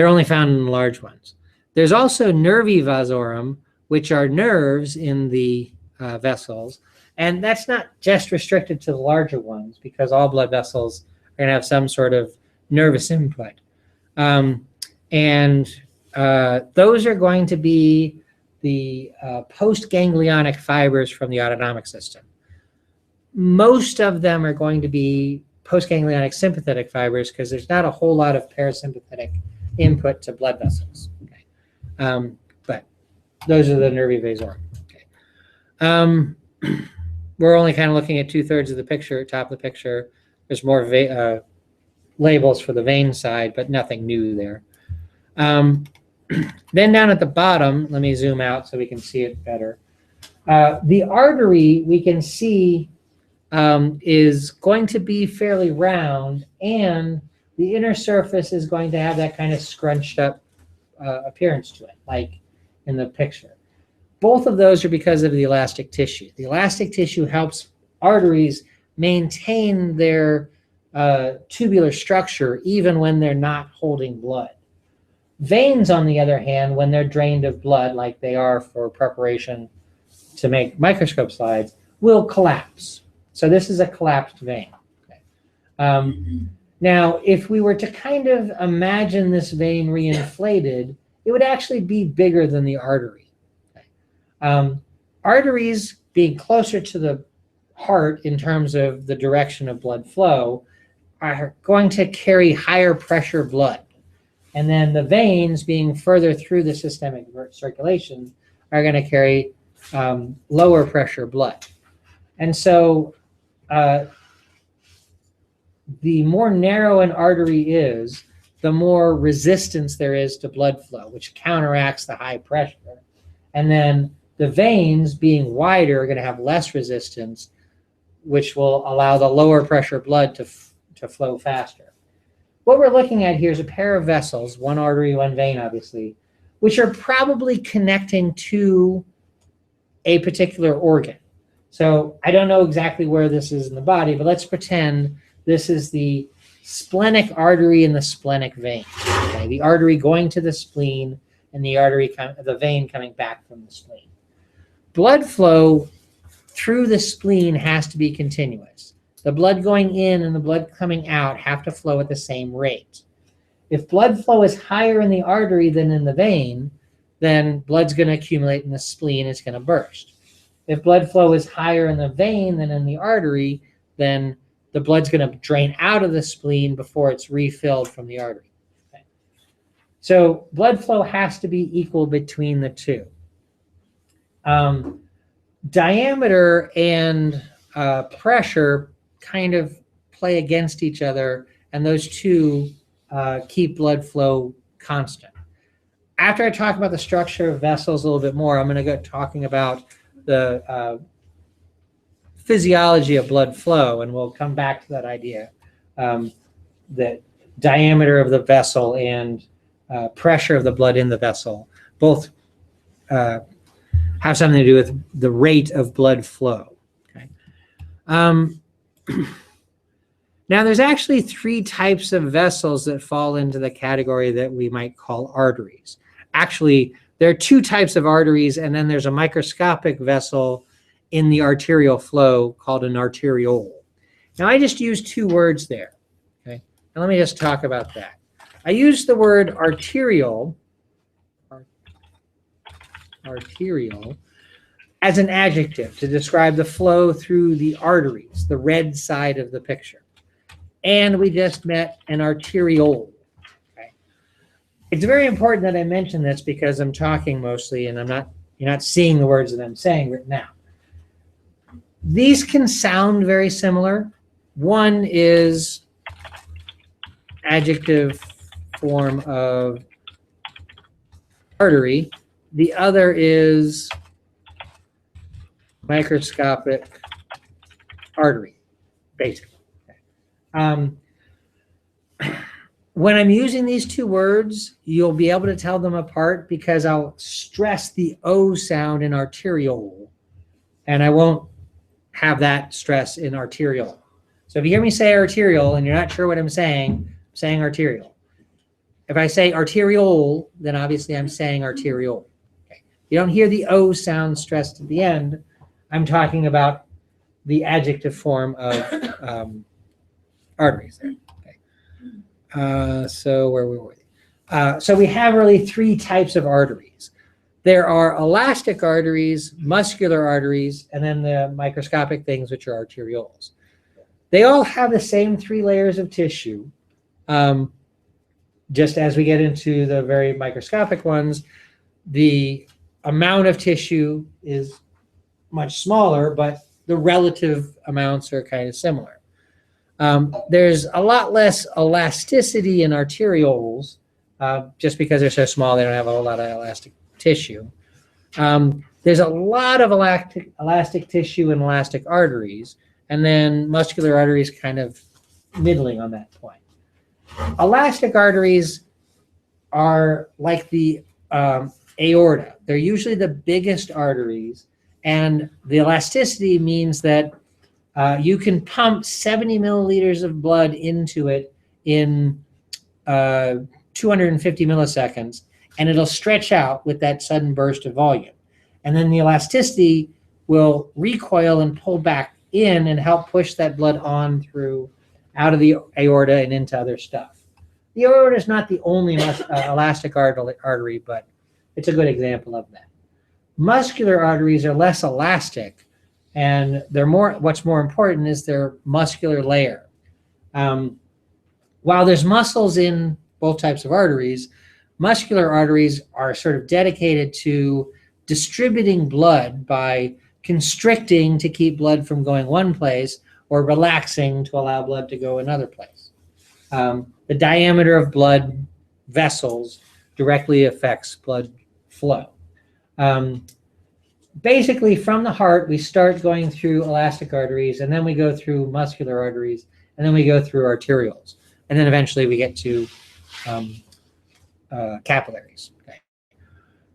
only found in the large ones. There's also nervi vasorum, which are nerves in the vessels. And that's not just restricted to the larger ones, because all blood vessels are going to have some sort of nervous input. Those are going to be the postganglionic fibers from the autonomic system. Most of them are going to be postganglionic sympathetic fibers because there's not a whole lot of parasympathetic input to blood vessels. Okay. But those are the nervi vasorum. Okay. We're only kind of looking at 2/3 of the picture, top of the picture. There's more labels for the vein side, but nothing new there. Then down at the bottom, let me zoom out so we can see it better. The artery we can see is going to be fairly round, and the inner surface is going to have that kind of scrunched up appearance to it, like in the picture. Both of those are because of the elastic tissue. The elastic tissue helps arteries maintain their tubular structure even when they're not holding blood. Veins, on the other hand, when they're drained of blood, like they are for preparation to make microscope slides, will collapse. So this is a collapsed vein. Okay. Now, if we were to kind of imagine this vein reinflated, it would actually be bigger than the artery. Okay. Arteries, being closer to the heart in terms of the direction of blood flow, are going to carry higher pressure blood. And then the veins, being further through the systemic circulation, are going to carry lower pressure blood. And so the more narrow an artery is, the more resistance there is to blood flow, which counteracts the high pressure. And then the veins, being wider, are going to have less resistance, which will allow the lower pressure blood to flow faster. What we're looking at here is a pair of vessels, one artery, one vein, obviously, which are probably connecting to a particular organ. So I don't know exactly where this is in the body, but let's pretend this is the splenic artery and the splenic vein. Okay? The artery going to the spleen and the vein coming back from the spleen. Blood flow through the spleen has to be continuous. The blood going in and the blood coming out have to flow at the same rate. If blood flow is higher in the artery than in the vein, then blood's going to accumulate in the spleen, it's going to burst. If blood flow is higher in the vein than in the artery, then the blood's going to drain out of the spleen before it's refilled from the artery. Okay. So blood flow has to be equal between the two. Diameter and pressure kind of play against each other, and those two keep blood flow constant. After I talk about the structure of vessels a little bit more, I'm going to go talking about the physiology of blood flow, and we'll come back to that idea, that diameter of the vessel and pressure of the blood in the vessel both have something to do with the rate of blood flow. Okay. Now, there's actually 3 types of vessels that fall into the category that we might call arteries. Actually, there are 2 types of arteries, and then there's a microscopic vessel in the arterial flow called an arteriole. Now, I just used 2 words there. Okay, and let me just talk about that. I used the word arterial as an adjective to describe the flow through the arteries, the red side of the picture. And we just met an arteriole. Okay. It's very important that I mention this because I'm talking mostly, and you're not seeing the words that I'm saying written out. These can sound very similar. One is adjective form of artery. The other is microscopic artery, basically. When I'm using these 2 words, you'll be able to tell them apart because I'll stress the O sound in arteriole, and I won't have that stress in arterial. So if you hear me say arterial and you're not sure what I'm saying arterial. If I say arteriole, then obviously I'm saying arteriole. Okay. You don't hear the O sound stressed at the end. I'm talking about the adjective form of arteries there. Okay. So where were we? So we have really 3 types of arteries. There are elastic arteries, muscular arteries, and then the microscopic things, which are arterioles. They all have the same 3 layers of tissue. Just as we get into the very microscopic ones, the amount of tissue is much smaller, but the relative amounts are kind of similar. There's a lot less elasticity in arterioles, just because they're so small, they don't have a whole lot of elastic tissue. There's a lot of elastic tissue in elastic arteries, and then muscular arteries kind of middling on that point. Elastic arteries are like the aorta. They're usually the biggest arteries, and the elasticity means that you can pump 70 milliliters of blood into it in 250 milliseconds, and it'll stretch out with that sudden burst of volume. And then the elasticity will recoil and pull back in and help push that blood on through out of the aorta and into other stuff. The aorta is not the only elastic artery, but it's a good example of that. Muscular arteries are less elastic, and what's more important is their muscular layer. While there's muscles in both types of arteries, muscular arteries are sort of dedicated to distributing blood by constricting to keep blood from going one place or relaxing to allow blood to go another place. The diameter of blood vessels directly affects blood flow. Basically, from the heart, we start going through elastic arteries, and then we go through muscular arteries, and then we go through arterioles. And then eventually we get to capillaries. Okay.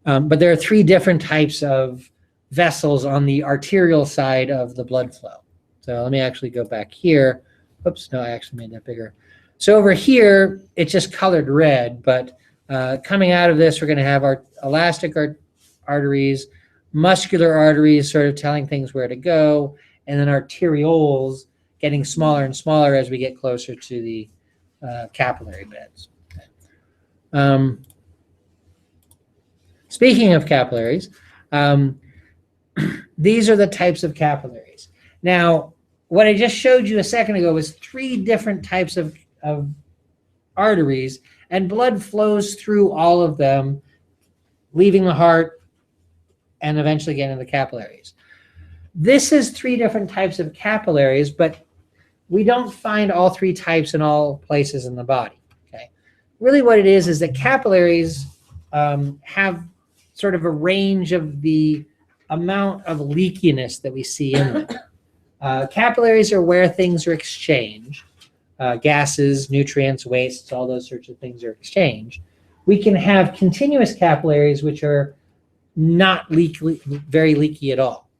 But there are 3 different types of vessels on the arterial side of the blood flow. So let me actually go back here. Oops, no, I actually made that bigger. So over here, it's just colored red, but coming out of this, we're going to have our elastic arteries, muscular arteries sort of telling things where to go, and then arterioles getting smaller and smaller as we get closer to the capillary beds. Speaking of capillaries, these are the types of capillaries. Now, what I just showed you a second ago was 3 different types of arteries, and blood flows through all of them, leaving the heart and eventually getting into the capillaries. This is 3 different types of capillaries, but we don't find all 3 types in all places in the body. Okay, really what it is that capillaries have sort of a range of the amount of leakiness that we see in them. Capillaries are where things are exchanged. Gases, nutrients, wastes, all those sorts of things are exchanged. We can have continuous capillaries, which are not very leaky at all.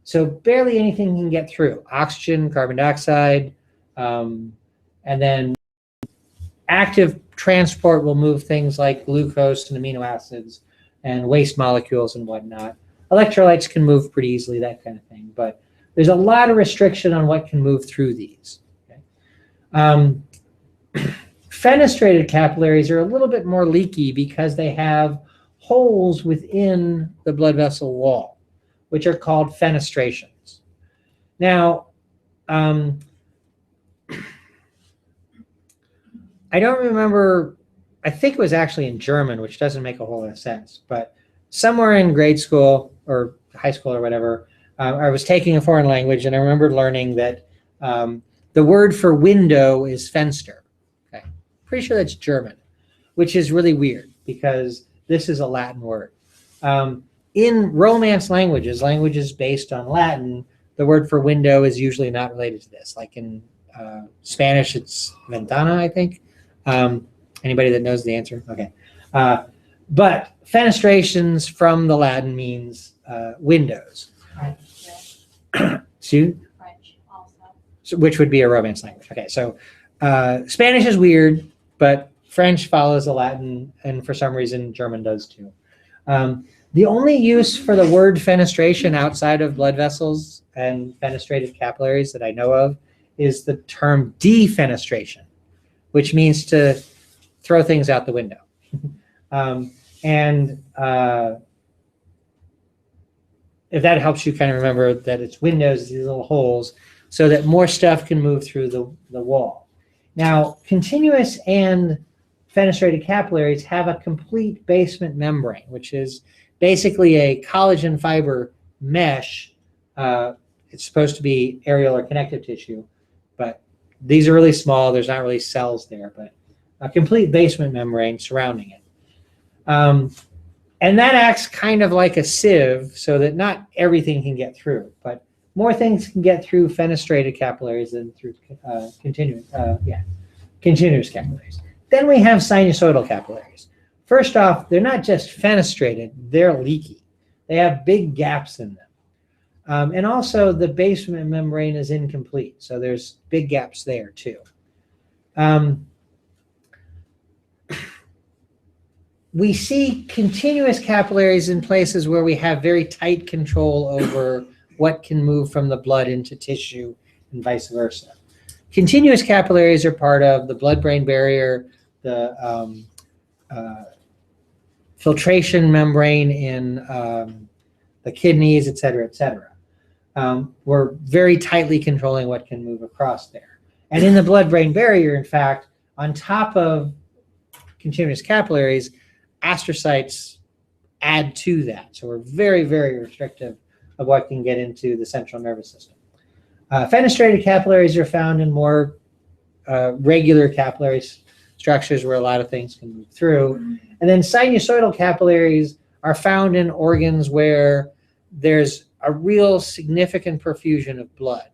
So barely anything can get through. Oxygen, carbon dioxide, and then active transport will move things like glucose and amino acids and waste molecules and whatnot. Electrolytes can move pretty easily, that kind of thing. But there's a lot of restriction on what can move through these. Okay? Fenestrated capillaries are a little bit more leaky because they have holes within the blood vessel wall, which are called fenestrations. Now, I don't remember, I think it was actually in German, which doesn't make a whole lot of sense, but somewhere in grade school or high school or whatever, I was taking a foreign language and I remember learning that the word for window is Fenster. Okay, pretty sure that's German, which is really weird because this is a Latin word. In Romance languages, languages based on Latin, the word for window is usually not related to this. Like in Spanish, it's ventana, I think. Anybody that knows the answer? Okay. But fenestrations from the Latin means windows. French, See? French also. So, which would be a Romance language. Okay, so Spanish is weird, but French follows the Latin, and for some reason German does too. The only use for the word fenestration outside of blood vessels and fenestrated capillaries that I know of is the term defenestration, which means to throw things out the window. If that helps you kind of remember that it's windows, these little holes, so that more stuff can move through the wall. Now, continuous and fenestrated capillaries have a complete basement membrane, which is basically a collagen fiber mesh. It's supposed to be areolar or connective tissue, but these are really small. There's not really cells there, but a complete basement membrane surrounding it. And that acts kind of like a sieve so that not everything can get through, but more things can get through fenestrated capillaries than through continuous capillaries. Then we have sinusoidal capillaries. First off, they're not just fenestrated, they're leaky. They have big gaps in them. And also the basement membrane is incomplete, so there's big gaps there too. We see continuous capillaries in places where we have very tight control over what can move from the blood into tissue and vice versa. Continuous capillaries are part of the blood-brain barrier, the filtration membrane in the kidneys, et cetera, et cetera. We're very tightly controlling what can move across there. And in the blood-brain barrier, in fact, on top of continuous capillaries, astrocytes add to that. So we're very, very restrictive of what can get into the central nervous system. Fenestrated capillaries are found in more regular capillary structures where a lot of things can move through. And then sinusoidal capillaries are found in organs where there's a real significant perfusion of blood,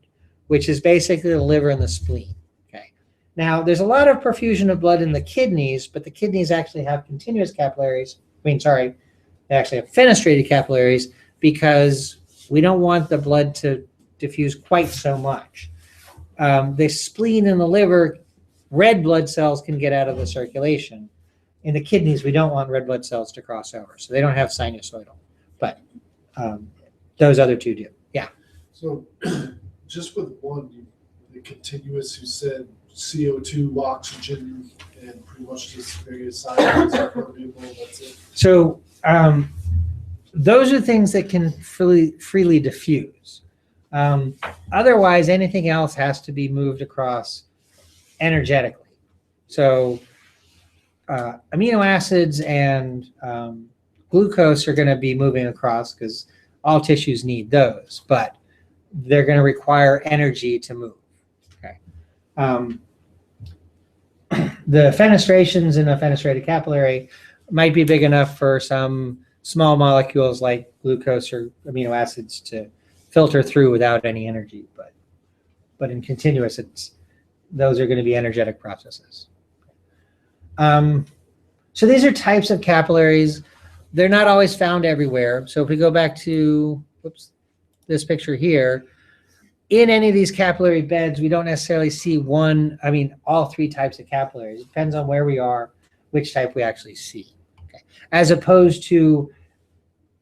which is basically the liver and the spleen. Okay. Now, there's a lot of perfusion of blood in the kidneys, but the kidneys actually have continuous capillaries. They actually have fenestrated capillaries because we don't want the blood to diffuse quite so much. The spleen and the liver, red blood cells can get out of the circulation. In the kidneys, we don't want red blood cells to cross over, so they don't have sinusoidal, but those other two do. Yeah. So just with one, the continuous, you said CO2, oxygen, and pretty much just various solids are permeable, that's it. So those are things that can freely diffuse. Otherwise, anything else has to be moved across energetically. So amino acids and glucose are going to be moving across because all tissues need those, but they're going to require energy to move. Okay. The fenestrations in a fenestrated capillary might be big enough for some small molecules like glucose or amino acids to filter through without any energy, but in continuous, those are going to be energetic processes. So these are types of capillaries. they're not always found everywhere. So if we go back to, whoops, this picture here, in any of these capillary beds, we don't necessarily see all three types of capillaries. It depends on where we are, which type we actually see. Okay. As opposed to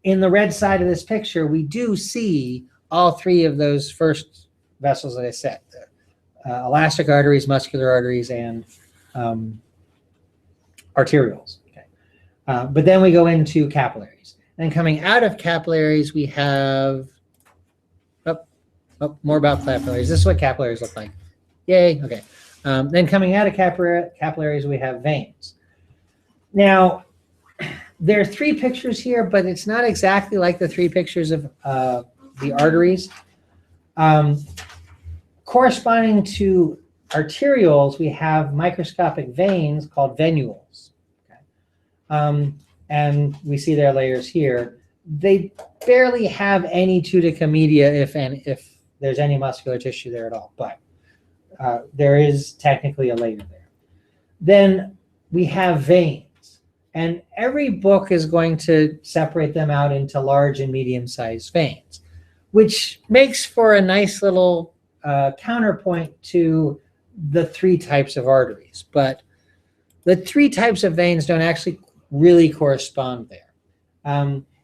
in the red side of this picture, we do see all three of those first vessels that I said, elastic arteries, muscular arteries, and arterioles. Okay. But then we go into capillaries. Then coming out of capillaries, we have more about capillaries. This is what capillaries look like. Yay. Okay. Then coming out of capillaries, we have veins. Now, there are three pictures here, but it's not exactly like the three pictures of the arteries. Corresponding to arterioles, we have microscopic veins called venules. Okay. And we see their layers here. They barely have any tunica media, if there's any muscular tissue there at all, but there is technically a layer there. Then we have veins, and every book is going to separate them out into large and medium-sized veins, which makes for a nice little counterpoint to the three types of arteries. But the three types of veins don't actually really correspond there.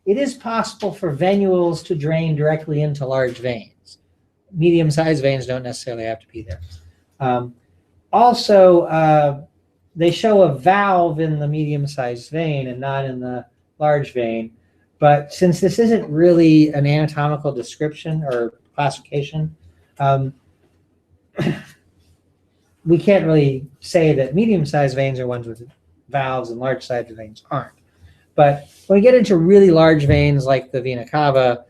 It is possible for venules to drain directly into large veins. Medium-sized veins don't necessarily have to be there. Also, they show a valve in the medium-sized vein and not in the large vein. But since this isn't really an anatomical description or classification, we can't really say that medium-sized veins are ones with valves and large-sized veins aren't. But when we get into really large veins like the vena cava,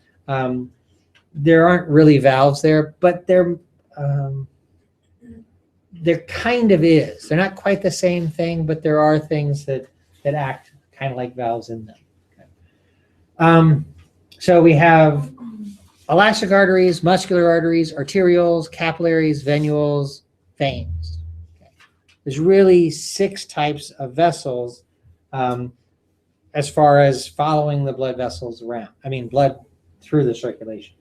there aren't really valves there, but there kind of is. They're not quite the same thing, but there are things that act kind of like valves in them. Okay. So we have elastic arteries, muscular arteries, arterioles, capillaries, venules, veins. Okay. There's really 6 types of vessels as far as following the blood vessels around. Blood through the circulation.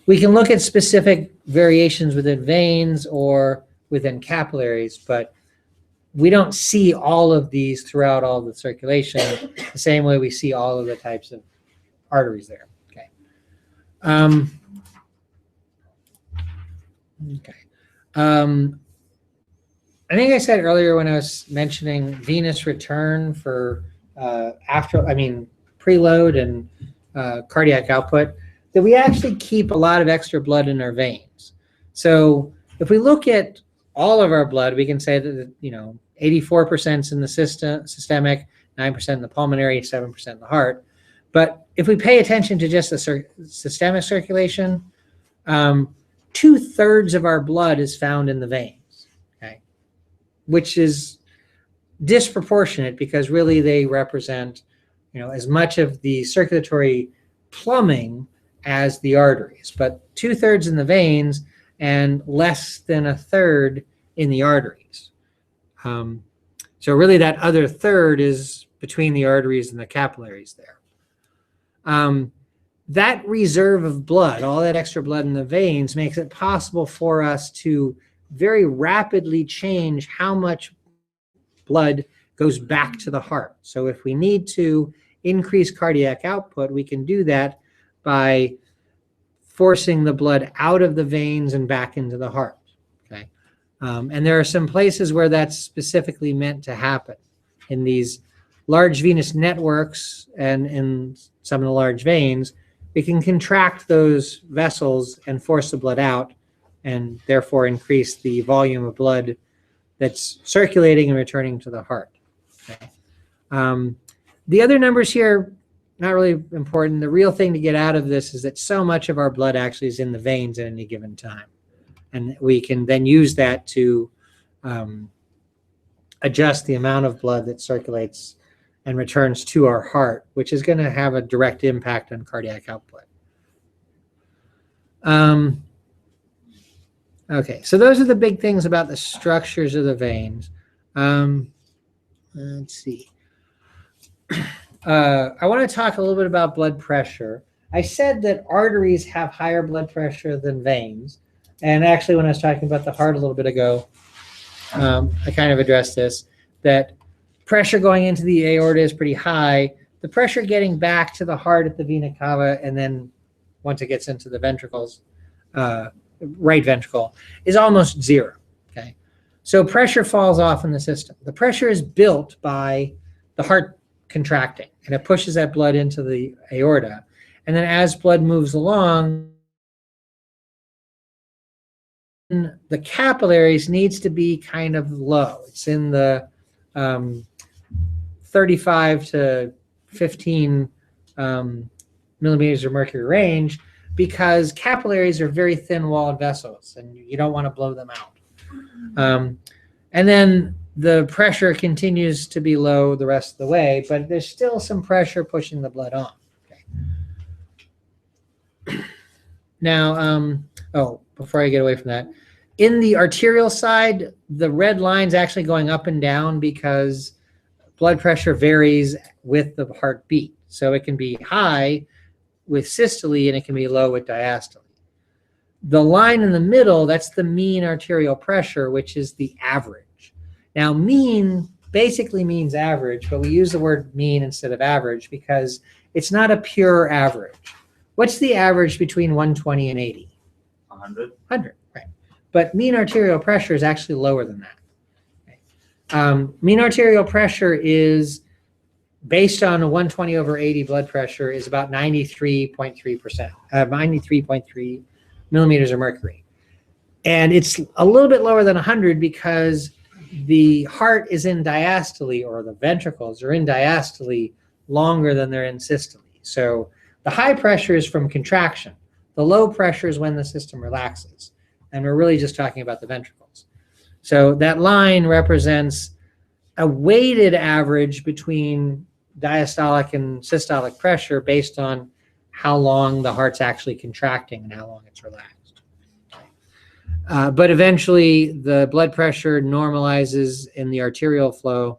We can look at specific variations within veins or within capillaries, but we don't see all of these throughout all the circulation the same way we see all of the types of arteries there. Okay. I think I said earlier when I was mentioning venous return for preload and cardiac output, that we actually keep a lot of extra blood in our veins. So if we look at all of our blood, we can say that 84% in the systemic, 9% in the pulmonary, 7% in the heart. But if we pay attention to just the systemic circulation, 2/3 of our blood is found in the veins, okay, which is disproportionate because really they represent as much of the circulatory plumbing as the arteries, but 2/3 in the veins and less than 1/3 in the arteries. So really that other third is between the arteries and the capillaries there. That reserve of blood, all that extra blood in the veins, makes it possible for us to very rapidly change how much blood goes back to the heart. So if we need to increase cardiac output, we can do that by forcing the blood out of the veins and back into the heart. Okay, and there are some places where that's specifically meant to happen. In these large venous networks and in some of the large veins, we can contract those vessels and force the blood out, and therefore increase the volume of blood that's circulating and returning to the heart. Okay. The other numbers here, not really important. The real thing to get out of this is that so much of our blood actually is in the veins at any given time. And we can then use that to adjust the amount of blood that circulates and returns to our heart, which is going to have a direct impact on cardiac output. Okay, so those are the big things about the structures of the veins. Let's see. I want to talk a little bit about blood pressure. I said that arteries have higher blood pressure than veins. And actually, when I was talking about the heart a little bit ago, I kind of addressed this, that pressure going into the aorta is pretty high. The pressure getting back to the heart at the vena cava, and then once it gets into the ventricles, right ventricle, is almost zero. Okay, so pressure falls off in the system. The pressure is built by the heart contracting, and it pushes that blood into the aorta. And then as blood moves along, the capillaries needs to be kind of low. It's in the 35 to 15 millimeters of mercury range, because capillaries are very thin-walled vessels, and you don't want to blow them out. And then the pressure continues to be low the rest of the way, but there's still some pressure pushing the blood on. Okay. Now, before I get away from that, in the arterial side, the red line's actually going up and down because blood pressure varies with the heartbeat. So it can be high with systole and it can be low with diastole. The line in the middle, that's the mean arterial pressure, which is the average. Now, mean basically means average, but we use the word mean instead of average because it's not a pure average. What's the average between 120 and 80? 100. 100, right. But mean arterial pressure is actually lower than that. Okay. Mean arterial pressure is based on a 120 over 80 blood pressure is about 93.3%, 93.3 millimeters of mercury. And it's a little bit lower than 100 because the heart is in diastole, or the ventricles are in diastole longer than they're in systole. So the high pressure is from contraction. The low pressure is when the system relaxes. And we're really just talking about the ventricles. So that line represents a weighted average between diastolic and systolic pressure based on how long the heart's actually contracting and how long it's relaxed. But eventually the blood pressure normalizes in the arterial flow,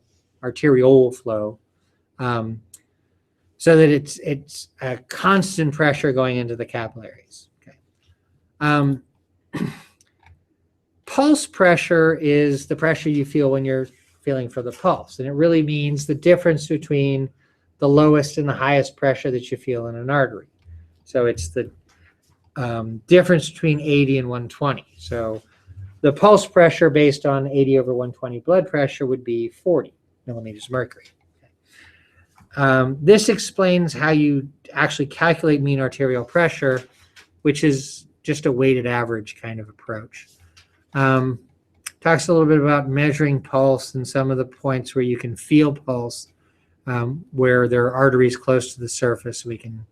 so that it's a constant pressure going into the capillaries. Okay. Pulse pressure is the pressure you feel when you're feeling for the pulse, and it really means the difference between the lowest and the highest pressure that you feel in an artery. So it's the difference between 80 and 120. So the pulse pressure based on 80 over 120 blood pressure would be 40 millimeters of mercury. This explains how you actually calculate mean arterial pressure, which is just a weighted average kind of approach. Talks a little bit about measuring pulse and some of the points where you can feel pulse, where there are arteries close to the surface, so we can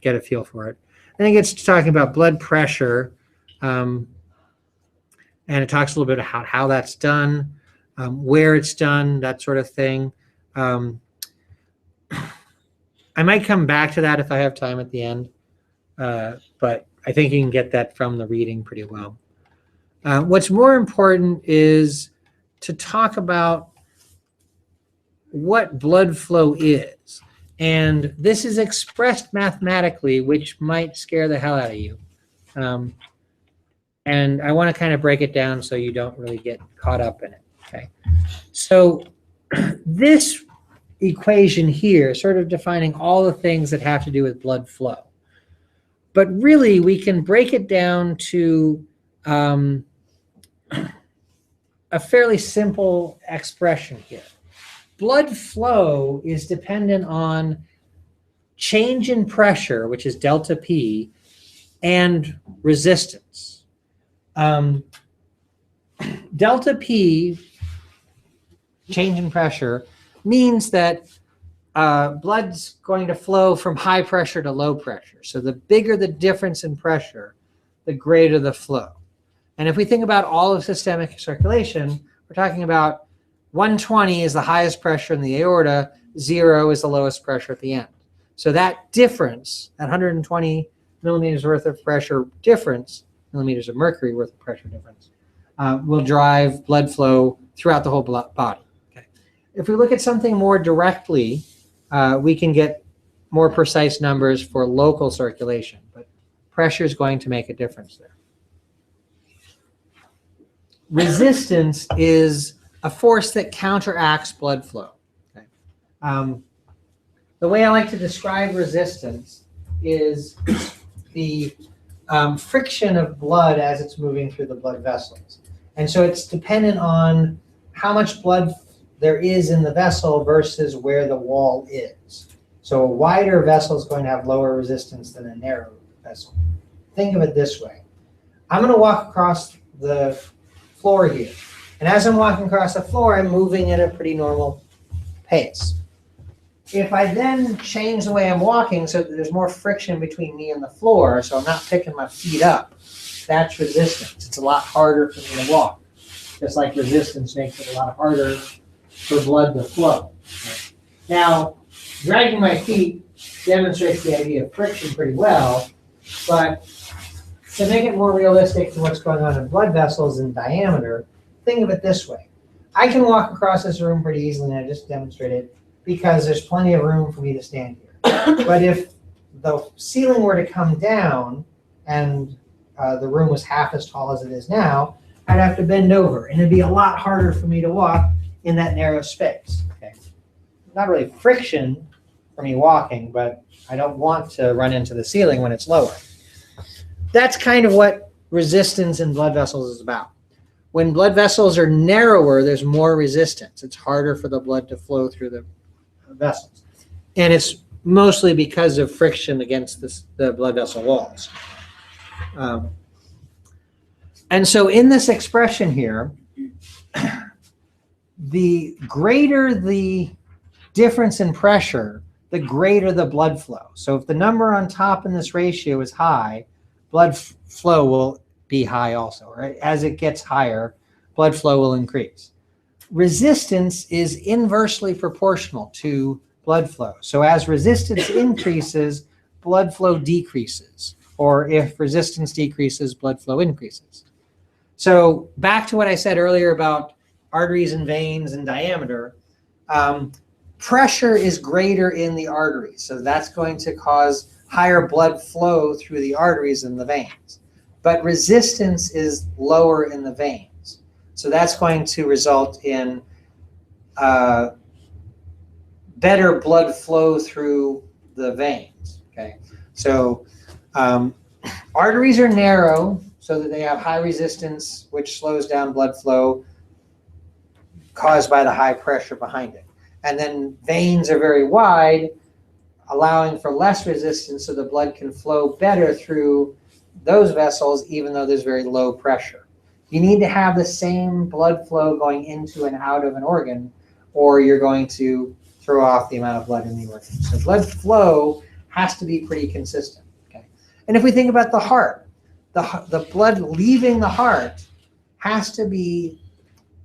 get a feel for it. Then it gets to talking about blood pressure, and it talks a little bit about how that's done, where it's done, that sort of thing. I might come back to that if I have time at the end, but I think you can get that from the reading pretty well. What's more important is to talk about what blood flow is. And this is expressed mathematically, which might scare the hell out of you. And I want to kind of break it down so you don't really get caught up in it. Okay. So this equation here, sort of defining all the things that have to do with blood flow. But really, we can break it down to a fairly simple expression here. Blood flow is dependent on change in pressure, which is delta P, and resistance. Delta P, change in pressure, means that blood's going to flow from high pressure to low pressure. So the bigger the difference in pressure, the greater the flow. And if we think about all of systemic circulation, we're talking about 120 is the highest pressure in the aorta, 0 is the lowest pressure at the end. So that difference, that 120 millimeters worth of pressure difference, millimeters of mercury worth of pressure difference, will drive blood flow throughout the whole body. Okay. If we look at something more directly, we can get more precise numbers for local circulation, but pressure is going to make a difference there. Resistance is a force that counteracts blood flow. Okay. The way I like to describe resistance is the friction of blood as it's moving through the blood vessels. And so it's dependent on how much blood there is in the vessel versus where the wall is. So a wider vessel is going to have lower resistance than a narrow vessel. Think of it this way. I'm going to walk across the floor here. And as I'm walking across the floor, I'm moving at a pretty normal pace. If I then change the way I'm walking so that there's more friction between me and the floor, so I'm not picking my feet up, that's resistance. It's a lot harder for me to walk. Just like resistance makes it a lot harder for blood to flow. Now, dragging my feet demonstrates the idea of friction pretty well, but to make it more realistic to what's going on in blood vessels in diameter, think of it this way. I can walk across this room pretty easily, and I just demonstrated, because there's plenty of room for me to stand here. But if the ceiling were to come down and the room was half as tall as it is now, I'd have to bend over, and it'd be a lot harder for me to walk in that narrow space. Okay. Not really friction for me walking, but I don't want to run into the ceiling when it's lower. That's kind of what resistance in blood vessels is about. When blood vessels are narrower, there's more resistance. It's harder for the blood to flow through the vessels. And it's mostly because of friction against the blood vessel walls. And so in this expression here, the greater the difference in pressure, the greater the blood flow. So if the number on top in this ratio is high, blood flow will be high also, right? As it gets higher, blood flow will increase. Resistance is inversely proportional to blood flow. So as resistance increases, blood flow decreases. Or if resistance decreases, blood flow increases. So back to what I said earlier about arteries and veins and diameter, pressure is greater in the arteries. So that's going to cause higher blood flow through the arteries and the veins. But resistance is lower in the veins. So that's going to result in better blood flow through the veins. Okay, so arteries are narrow so that they have high resistance, which slows down blood flow caused by the high pressure behind it. And then veins are very wide, allowing for less resistance so the blood can flow better through those vessels even though there's very low pressure. You need to have the same blood flow going into and out of an organ, or you're going to throw off the amount of blood in the organ. So blood flow has to be pretty consistent. Okay? And if we think about the heart, the blood leaving the heart has to be,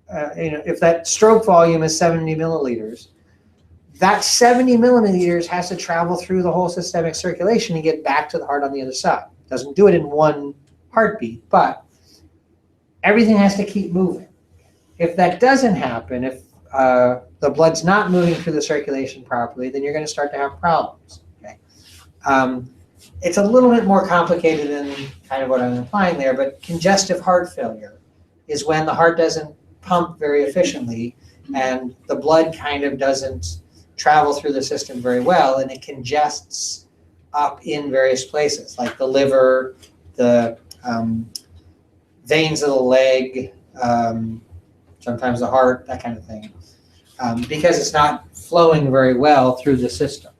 if that stroke volume is 70 milliliters, that 70 milliliters has to travel through the whole systemic circulation and get back to the heart on the other side. It doesn't do it in one heartbeat, but everything has to keep moving. If that doesn't happen, if the blood's not moving through the circulation properly, then you're going to start to have problems. Okay? It's a little bit more complicated than kind of what I'm implying there, but congestive heart failure is when the heart doesn't pump very efficiently and the blood kind of doesn't travel through the system very well, and it congests up in various places, like the liver, the veins of the leg, sometimes the heart, that kind of thing, because it's not flowing very well through the system.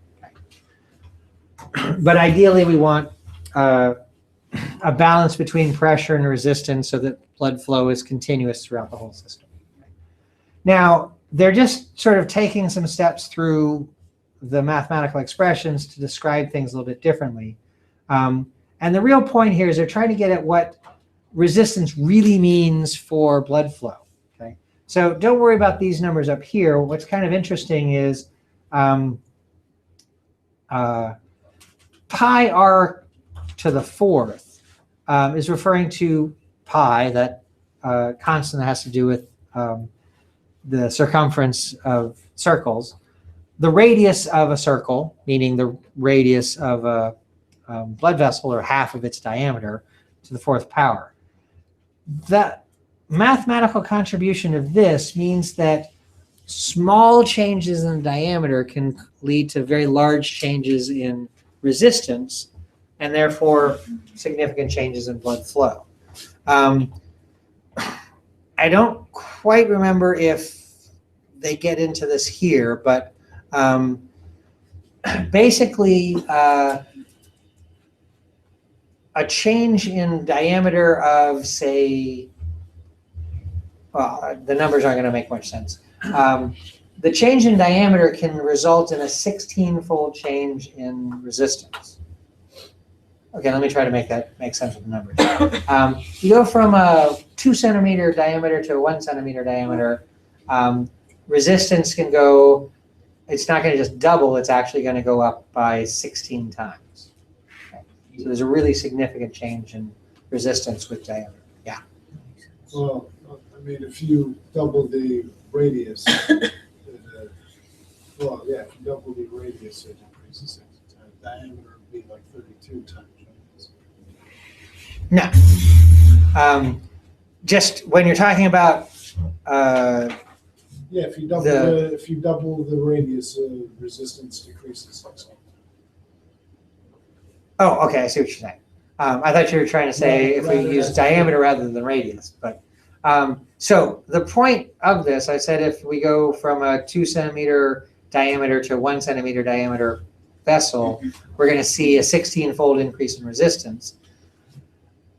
Okay. But ideally, we want a balance between pressure and resistance so that blood flow is continuous throughout the whole system. Okay. Now, they're just sort of taking some steps through the mathematical expressions to describe things a little bit differently. And the real point here is they're trying to get at what resistance really means for blood flow. Okay, so don't worry about these numbers up here. What's kind of interesting is pi r to the fourth is referring to pi, that constant that has to do with the circumference of circles. the radius of a circle, meaning the radius of a blood vessel, or half of its diameter, to the fourth power. The mathematical contribution of this means that small changes in diameter can lead to very large changes in resistance, and therefore significant changes in blood flow. I don't quite remember if they get into this here, but basically a change in diameter of, say, well, the numbers aren't going to make much sense. The change in diameter can result in a 16-fold change in resistance. Okay, let me try to make sense of the numbers. You go from a 2 centimeter diameter to a 1 centimeter diameter. Resistance can go, it's not going to just double, it's actually going to go up by 16 times. Okay. So there's a really significant change in resistance with diameter. Yeah. Well, I mean, if you double the radius, well, yeah, if you double the radius, it increases it. Diameter would be like 32 times. No. Just when you're talking about yeah, if you double the radius, resistance decreases. Oh, okay, I see what you're saying. I thought you were trying to say if we use diameter rather than radius, but so the point of this, I said if we go from a 2 centimeter diameter to 1 centimeter diameter vessel, we're going to see a 16-fold increase in resistance.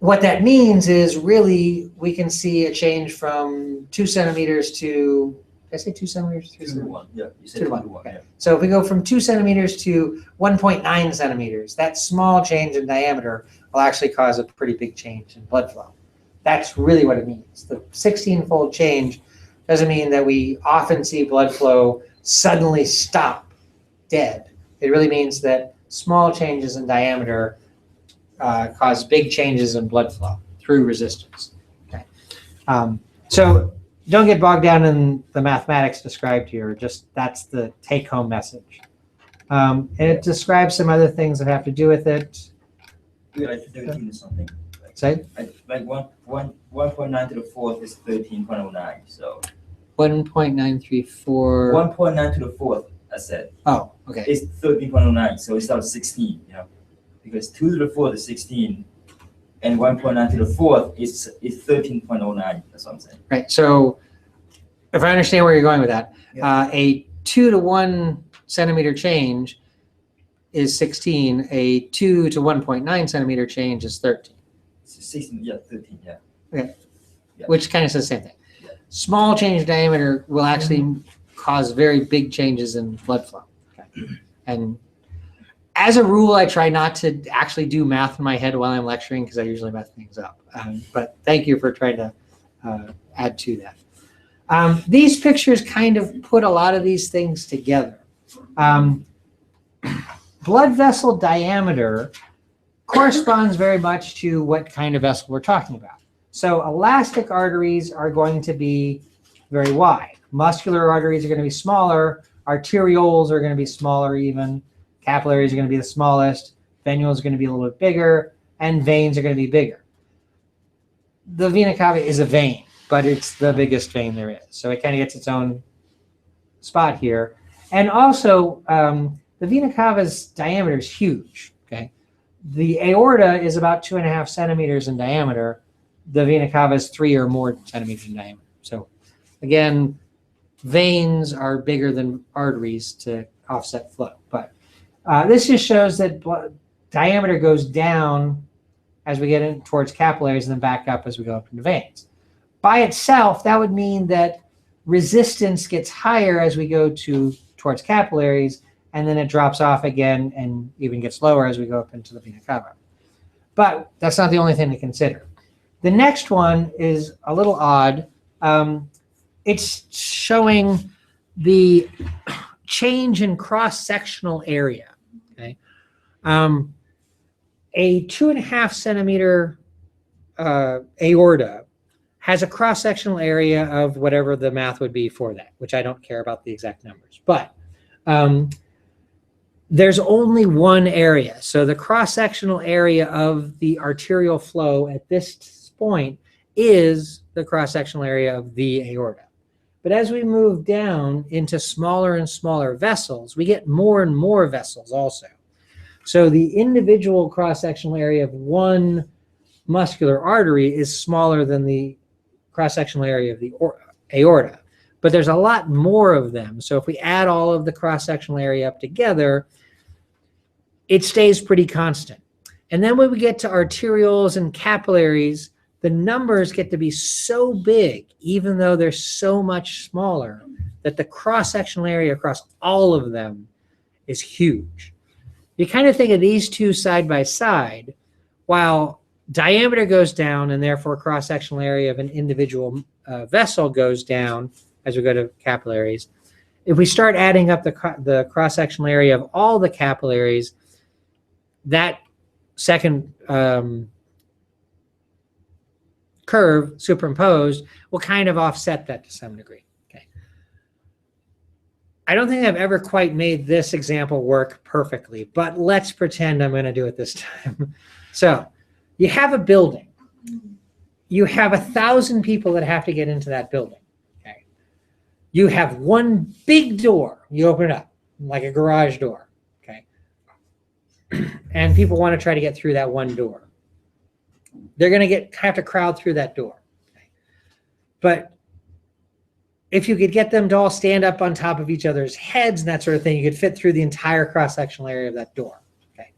What that means is really we can see a change from 2 centimeters to, did I say 2 centimeters? 2 to 1. Yeah, you said 2 to 2 1. to 1. Okay. Yeah. So if we go from 2 centimeters to 1.9 centimeters, that small change in diameter will actually cause a pretty big change in blood flow. That's really what it means. The 16-fold change doesn't mean that we often see blood flow suddenly stop dead. It really means that small changes in diameter cause big changes in blood flow through resistance. Okay. So don't get bogged down in the mathematics described here. Just that's the take-home message. And it describes some other things that have to do with it. We like 13 or something. Say? Like 1.9 to the fourth is 13.09. So 1.934. 1.9 to the fourth, I said. Oh, okay. It's 13.09, so it's about 16, you know. Because 2 to the fourth is 16, and 1.9 to the fourth is 13.09. That's what I'm saying. Right. So if I understand where you're going with that, Yeah. A 2 to 1 centimeter change is 16. A 2 to 1.9 centimeter change is 13. 16, yeah, 13, yeah. Okay. Yeah. Which kind of says the same thing. Yeah. Small change in diameter will actually cause very big changes in blood flow. Okay. And as a rule, I try not to actually do math in my head while I'm lecturing because I usually mess things up. But thank you for trying to add to that. These pictures kind of put a lot of these things together. Blood vessel diameter corresponds very much to what kind of vessel we're talking about. So elastic arteries are going to be very wide. Muscular arteries are going to be smaller. Arterioles are going to be smaller even. Capillaries are going to be the smallest. Venules are going to be a little bit bigger. And veins are going to be bigger. The vena cava is a vein, but it's the biggest vein there is. So it kind of gets its own spot here. And also, the vena cava's diameter is huge. Okay, the aorta is about 2.5 centimeters in diameter. The vena cava is 3 or more centimeters in diameter. So again, veins are bigger than arteries to offset flow. But this just shows that diameter goes down as we get in towards capillaries and then back up as we go up into veins. By itself, that would mean that resistance gets higher as we go towards capillaries, and then it drops off again and even gets lower as we go up into the vena cava. But that's not the only thing to consider. The next one is a little odd. It's showing the change in cross-sectional area. Okay, a 2.5 centimeter aorta has a cross-sectional area of whatever the math would be for that, which I don't care about the exact numbers. But there's only one area. So the cross-sectional area of the arterial flow at this point is the cross-sectional area of the aorta. But as we move down into smaller and smaller vessels, we get more and more vessels also. So the individual cross-sectional area of one muscular artery is smaller than the cross-sectional area of the aorta. But there's a lot more of them. So if we add all of the cross-sectional area up together, it stays pretty constant. And then when we get to arterioles and capillaries, the numbers get to be so big, even though they're so much smaller, that the cross-sectional area across all of them is huge. You kind of think of these two side by side, while diameter goes down and therefore cross-sectional area of an individual vessel goes down as we go to capillaries. If we start adding up the cross-sectional area of all the capillaries, that second curve superimposed will kind of offset that to some degree. Okay. I don't think I've ever quite made this example work perfectly, but let's pretend I'm going to do it this time. So you have a building. You have 1,000 people that have to get into that building. Okay. You have one big door. You open it up like a garage door. Okay. And people want to try to get through that one door. They're going to have to crowd through that door. Okay. But if you could get them to all stand up on top of each other's heads and that sort of thing, you could fit through the entire cross-sectional area of that door. Okay.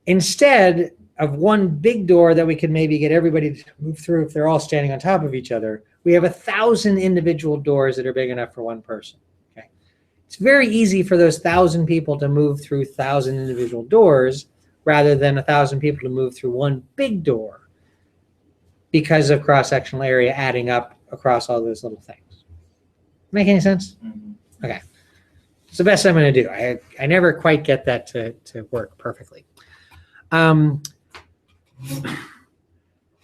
Instead of one big door that we could maybe get everybody to move through if they're all standing on top of each other, we have 1,000 individual doors that are big enough for one person. Okay. It's very easy for those 1,000 people to move through 1,000 individual doors rather than 1,000 people to move through one big door because of cross-sectional area adding up across all those little things. Make any sense? Mm-hmm. Okay. It's the best I'm going to do. I never quite get that to work perfectly.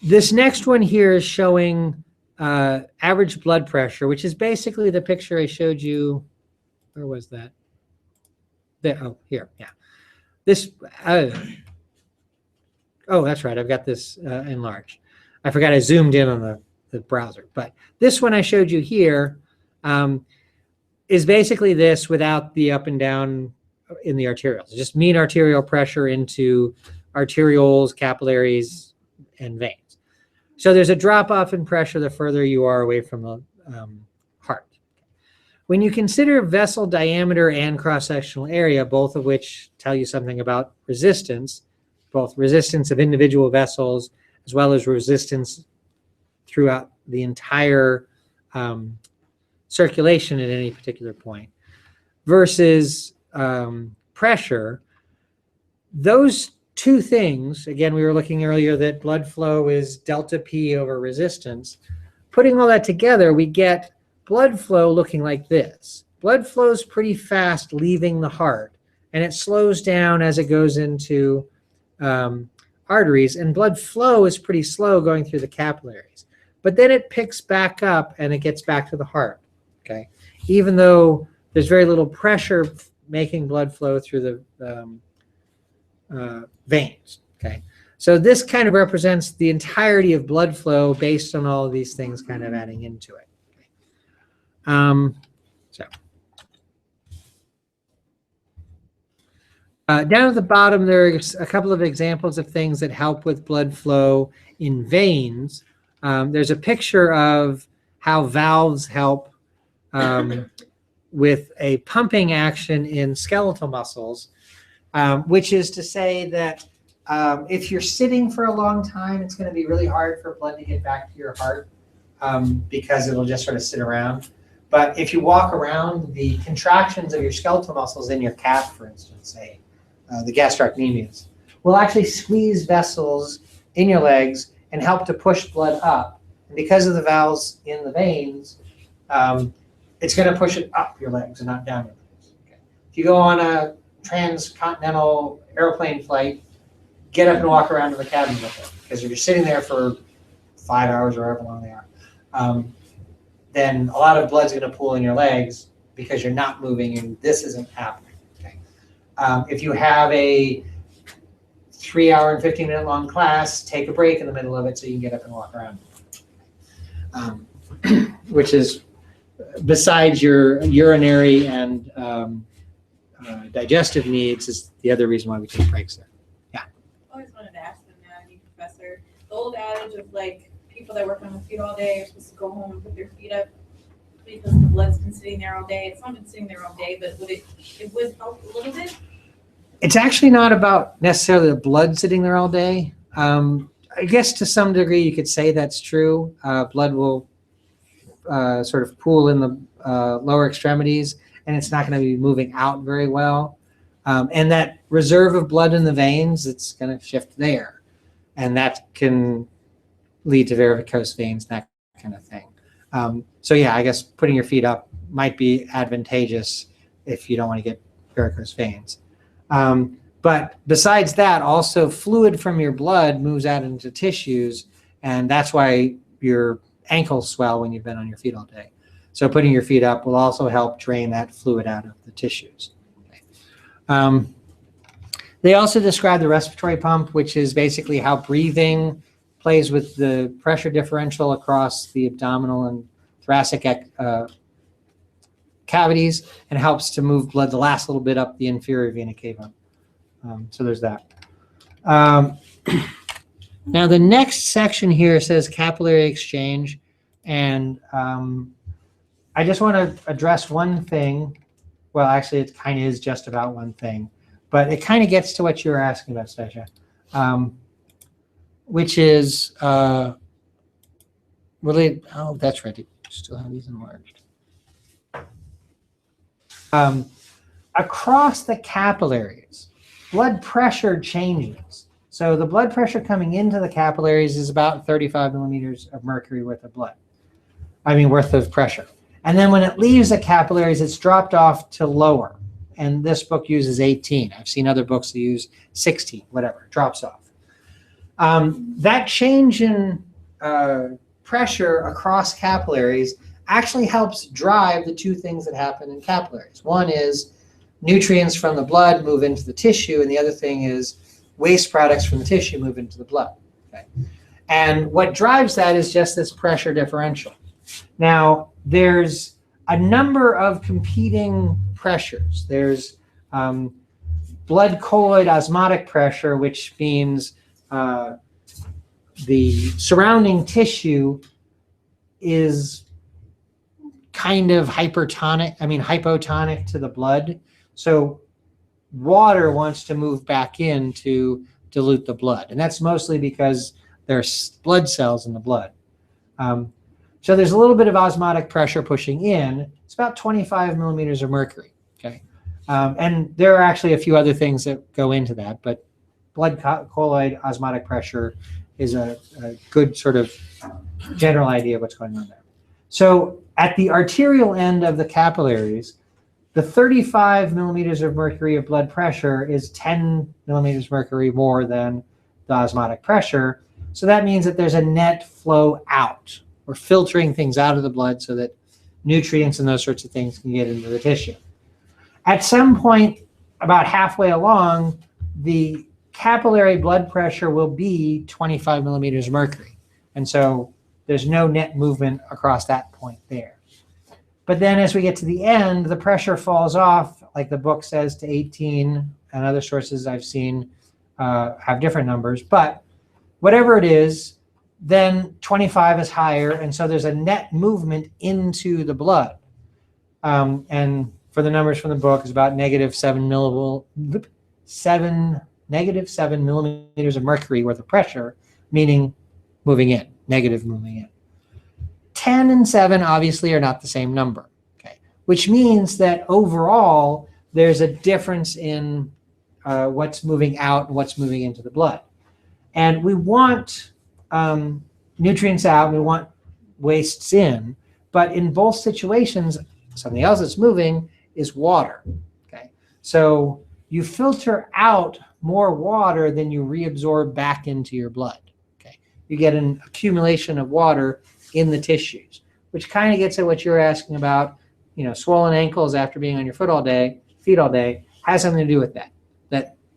This next one here is showing average blood pressure, which is basically the picture I showed you. Where was that? There. Oh, here. Yeah. This. Oh, that's right. I've got this enlarged. I forgot I zoomed in on the browser. But this one I showed you here is basically this without the up and down in the arterioles. Just mean arterial pressure into arterioles, capillaries, and veins. So there's a drop-off in pressure the further you are away from the heart. When you consider vessel diameter and cross-sectional area, both of which tell you something about resistance, both resistance of individual vessels as well as resistance throughout the entire circulation at any particular point, versus pressure, those two things, again, we were looking earlier that blood flow is delta P over resistance. Putting all that together, we get blood flow looking like this. Blood flows pretty fast leaving the heart, and it slows down as it goes into arteries, and blood flow is pretty slow going through the capillaries. But then it picks back up and it gets back to the heart, okay? Even though there's very little pressure making blood flow through the veins, okay? So this kind of represents the entirety of blood flow based on all of these things kind of adding into it. Down at the bottom, there's a couple of examples of things that help with blood flow in veins. There's a picture of how valves help with a pumping action in skeletal muscles, which is to say that if you're sitting for a long time, it's going to be really hard for blood to get back to your heart because it'll just sort of sit around. But if you walk around, the contractions of your skeletal muscles in your calf, for instance, say, the gastrocnemius, will actually squeeze vessels in your legs and help to push blood up. And because of the valves in the veins, it's going to push it up your legs and not down your legs. Okay. If you go on a transcontinental airplane flight, get up and walk around in the cabin with it. Because if you're sitting there for 5 hours or however long they are, then a lot of blood's going to pool in your legs because you're not moving and this isn't happening. Okay. If you have a 3 hour and 15-minute long class, take a break in the middle of it so you can get up and walk around. Which is, besides your urinary and digestive needs, is the other reason why we take breaks there. I always wanted to ask them now, you professor, the old adage of like people that work on their feet all day are supposed to go home and put their feet up because the blood's been sitting there all day. It's not been sitting there all day, but it would help a little bit? It's actually not about necessarily the blood sitting there all day. I guess to some degree you could say that's true. Blood will sort of pool in the lower extremities, and it's not going to be moving out very well. And that reserve of blood in the veins, it's going to shift there. And that can lead to varicose veins, that kind of thing. So yeah, I guess putting your feet up might be advantageous if you don't want to get varicose veins. But besides that, also fluid from your blood moves out into tissues, and that's why your ankles swell when you've been on your feet all day. So putting your feet up will also help drain that fluid out of the tissues. Okay. They also describe the respiratory pump, which is basically how breathing plays with the pressure differential across the abdominal and thoracic cavities and helps to move blood the last little bit up the inferior vena cava. So there's that. Now the next section here says capillary exchange, and I just want to address one thing. Well, actually, it kind of is just about one thing, but it kind of gets to what you were asking about, Stacia, which is related. Oh, that's right. You still have these enlarged. Across the capillaries, blood pressure changes. So the blood pressure coming into the capillaries is about 35 millimeters of mercury worth of worth of pressure. And then when it leaves the capillaries, it's dropped off to lower. And this book uses 18. I've seen other books that use 16, whatever, it drops off. That change in pressure across capillaries actually helps drive the two things that happen in capillaries. One is nutrients from the blood move into the tissue, and the other thing is waste products from the tissue move into the blood. Okay? And what drives that is just this pressure differential. Now, there's a number of competing pressures. There's blood colloid osmotic pressure, which means the surrounding tissue is kind of hypotonic to the blood. So water wants to move back in to dilute the blood. And that's mostly because there's blood cells in the blood. So there's a little bit of osmotic pressure pushing in. It's about 25 millimeters of mercury. Okay. And there are actually a few other things that go into that, but blood colloid osmotic pressure is a good sort of general idea of what's going on there. So at the arterial end of the capillaries, the 35 millimeters of mercury of blood pressure is 10 millimeters mercury more than the osmotic pressure. So that means that there's a net flow out. We're filtering things out of the blood so that nutrients and those sorts of things can get into the tissue. At some point, about halfway along, the capillary blood pressure will be 25 millimeters of mercury. And so there's no net movement across that point there. But then as we get to the end, the pressure falls off, like the book says, to 18, and other sources I've seen have different numbers. But whatever it is, then 25 is higher, and so there's a net movement into the blood. And for the numbers from the book, it's about negative 7 millimeters of mercury worth of pressure, meaning moving in, negative moving in. 10 and 7 obviously are not the same number, okay? Which means that overall, there's a difference in what's moving out and what's moving into the blood. And we want nutrients out, and we want wastes in, but in both situations, something else that's moving is water, okay? So you filter out more water than you reabsorb back into your blood, okay? You get an accumulation of water in the tissues, which kind of gets at what you're asking about swollen ankles after being on your feet all day, has something to do with that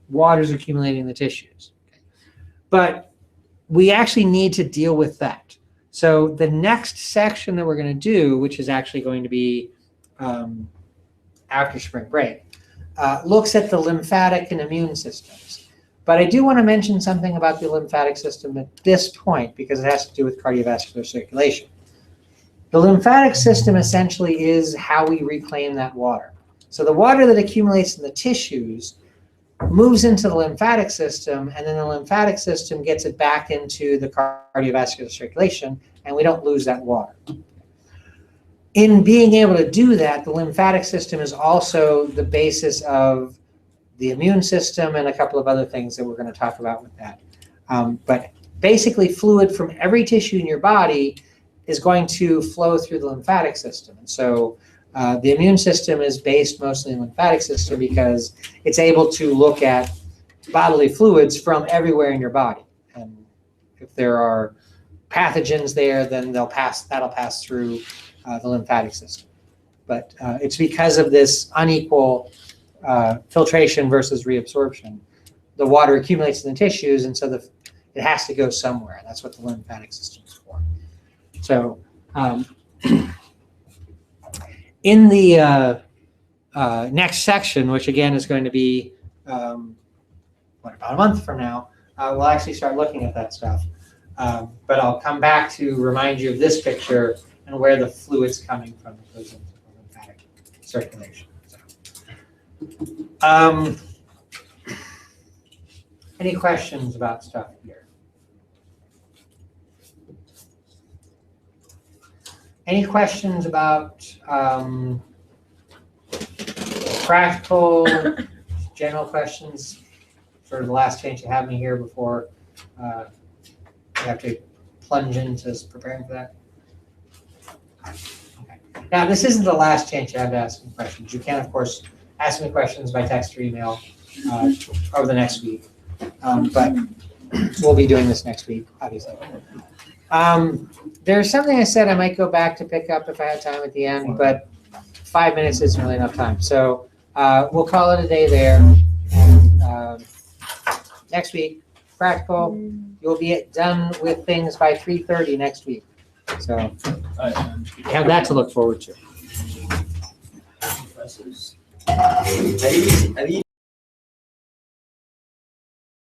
water's accumulating in the tissues. But we actually need to deal with that. So the next section that we're going to do, which is actually going to be after spring break, looks at the lymphatic and immune systems. But I do want to mention something about the lymphatic system at this point because it has to do with cardiovascular circulation. The lymphatic system essentially is how we reclaim that water. So the water that accumulates in the tissues moves into the lymphatic system, and then the lymphatic system gets it back into the cardiovascular circulation, and we don't lose that water. In being able to do that, the lymphatic system is also the basis of the immune system and a couple of other things that we're going to talk about with that. But basically, fluid from every tissue in your body is going to flow through the lymphatic system. And so the immune system is based mostly in the lymphatic system because it's able to look at bodily fluids from everywhere in your body. And if there are pathogens there, then that'll pass through the lymphatic system. But it's because of this unequal filtration versus reabsorption. The water accumulates in the tissues, and so it has to go somewhere. That's what the lymphatic system is for. So in the next section, which again is going to be about a month from now, we'll actually start looking at that stuff. But I'll come back to remind you of this picture and where the fluid's coming from that goes into the lymphatic circulation. So, any questions about stuff here? Any questions about practical, general questions? Sort of the last chance you have me here before you have to plunge into preparing for that. Okay. Now, this isn't the last chance you have to ask me questions. You can, of course, ask me questions by text or email over the next week. But we'll be doing this next week, obviously. There's something I said I might go back to pick up if I had time at the end, but 5 minutes isn't really enough time. So we'll call it a day there. And next week, practical, you'll be done with things by 3:30 next week. So you have that to look forward to. Have you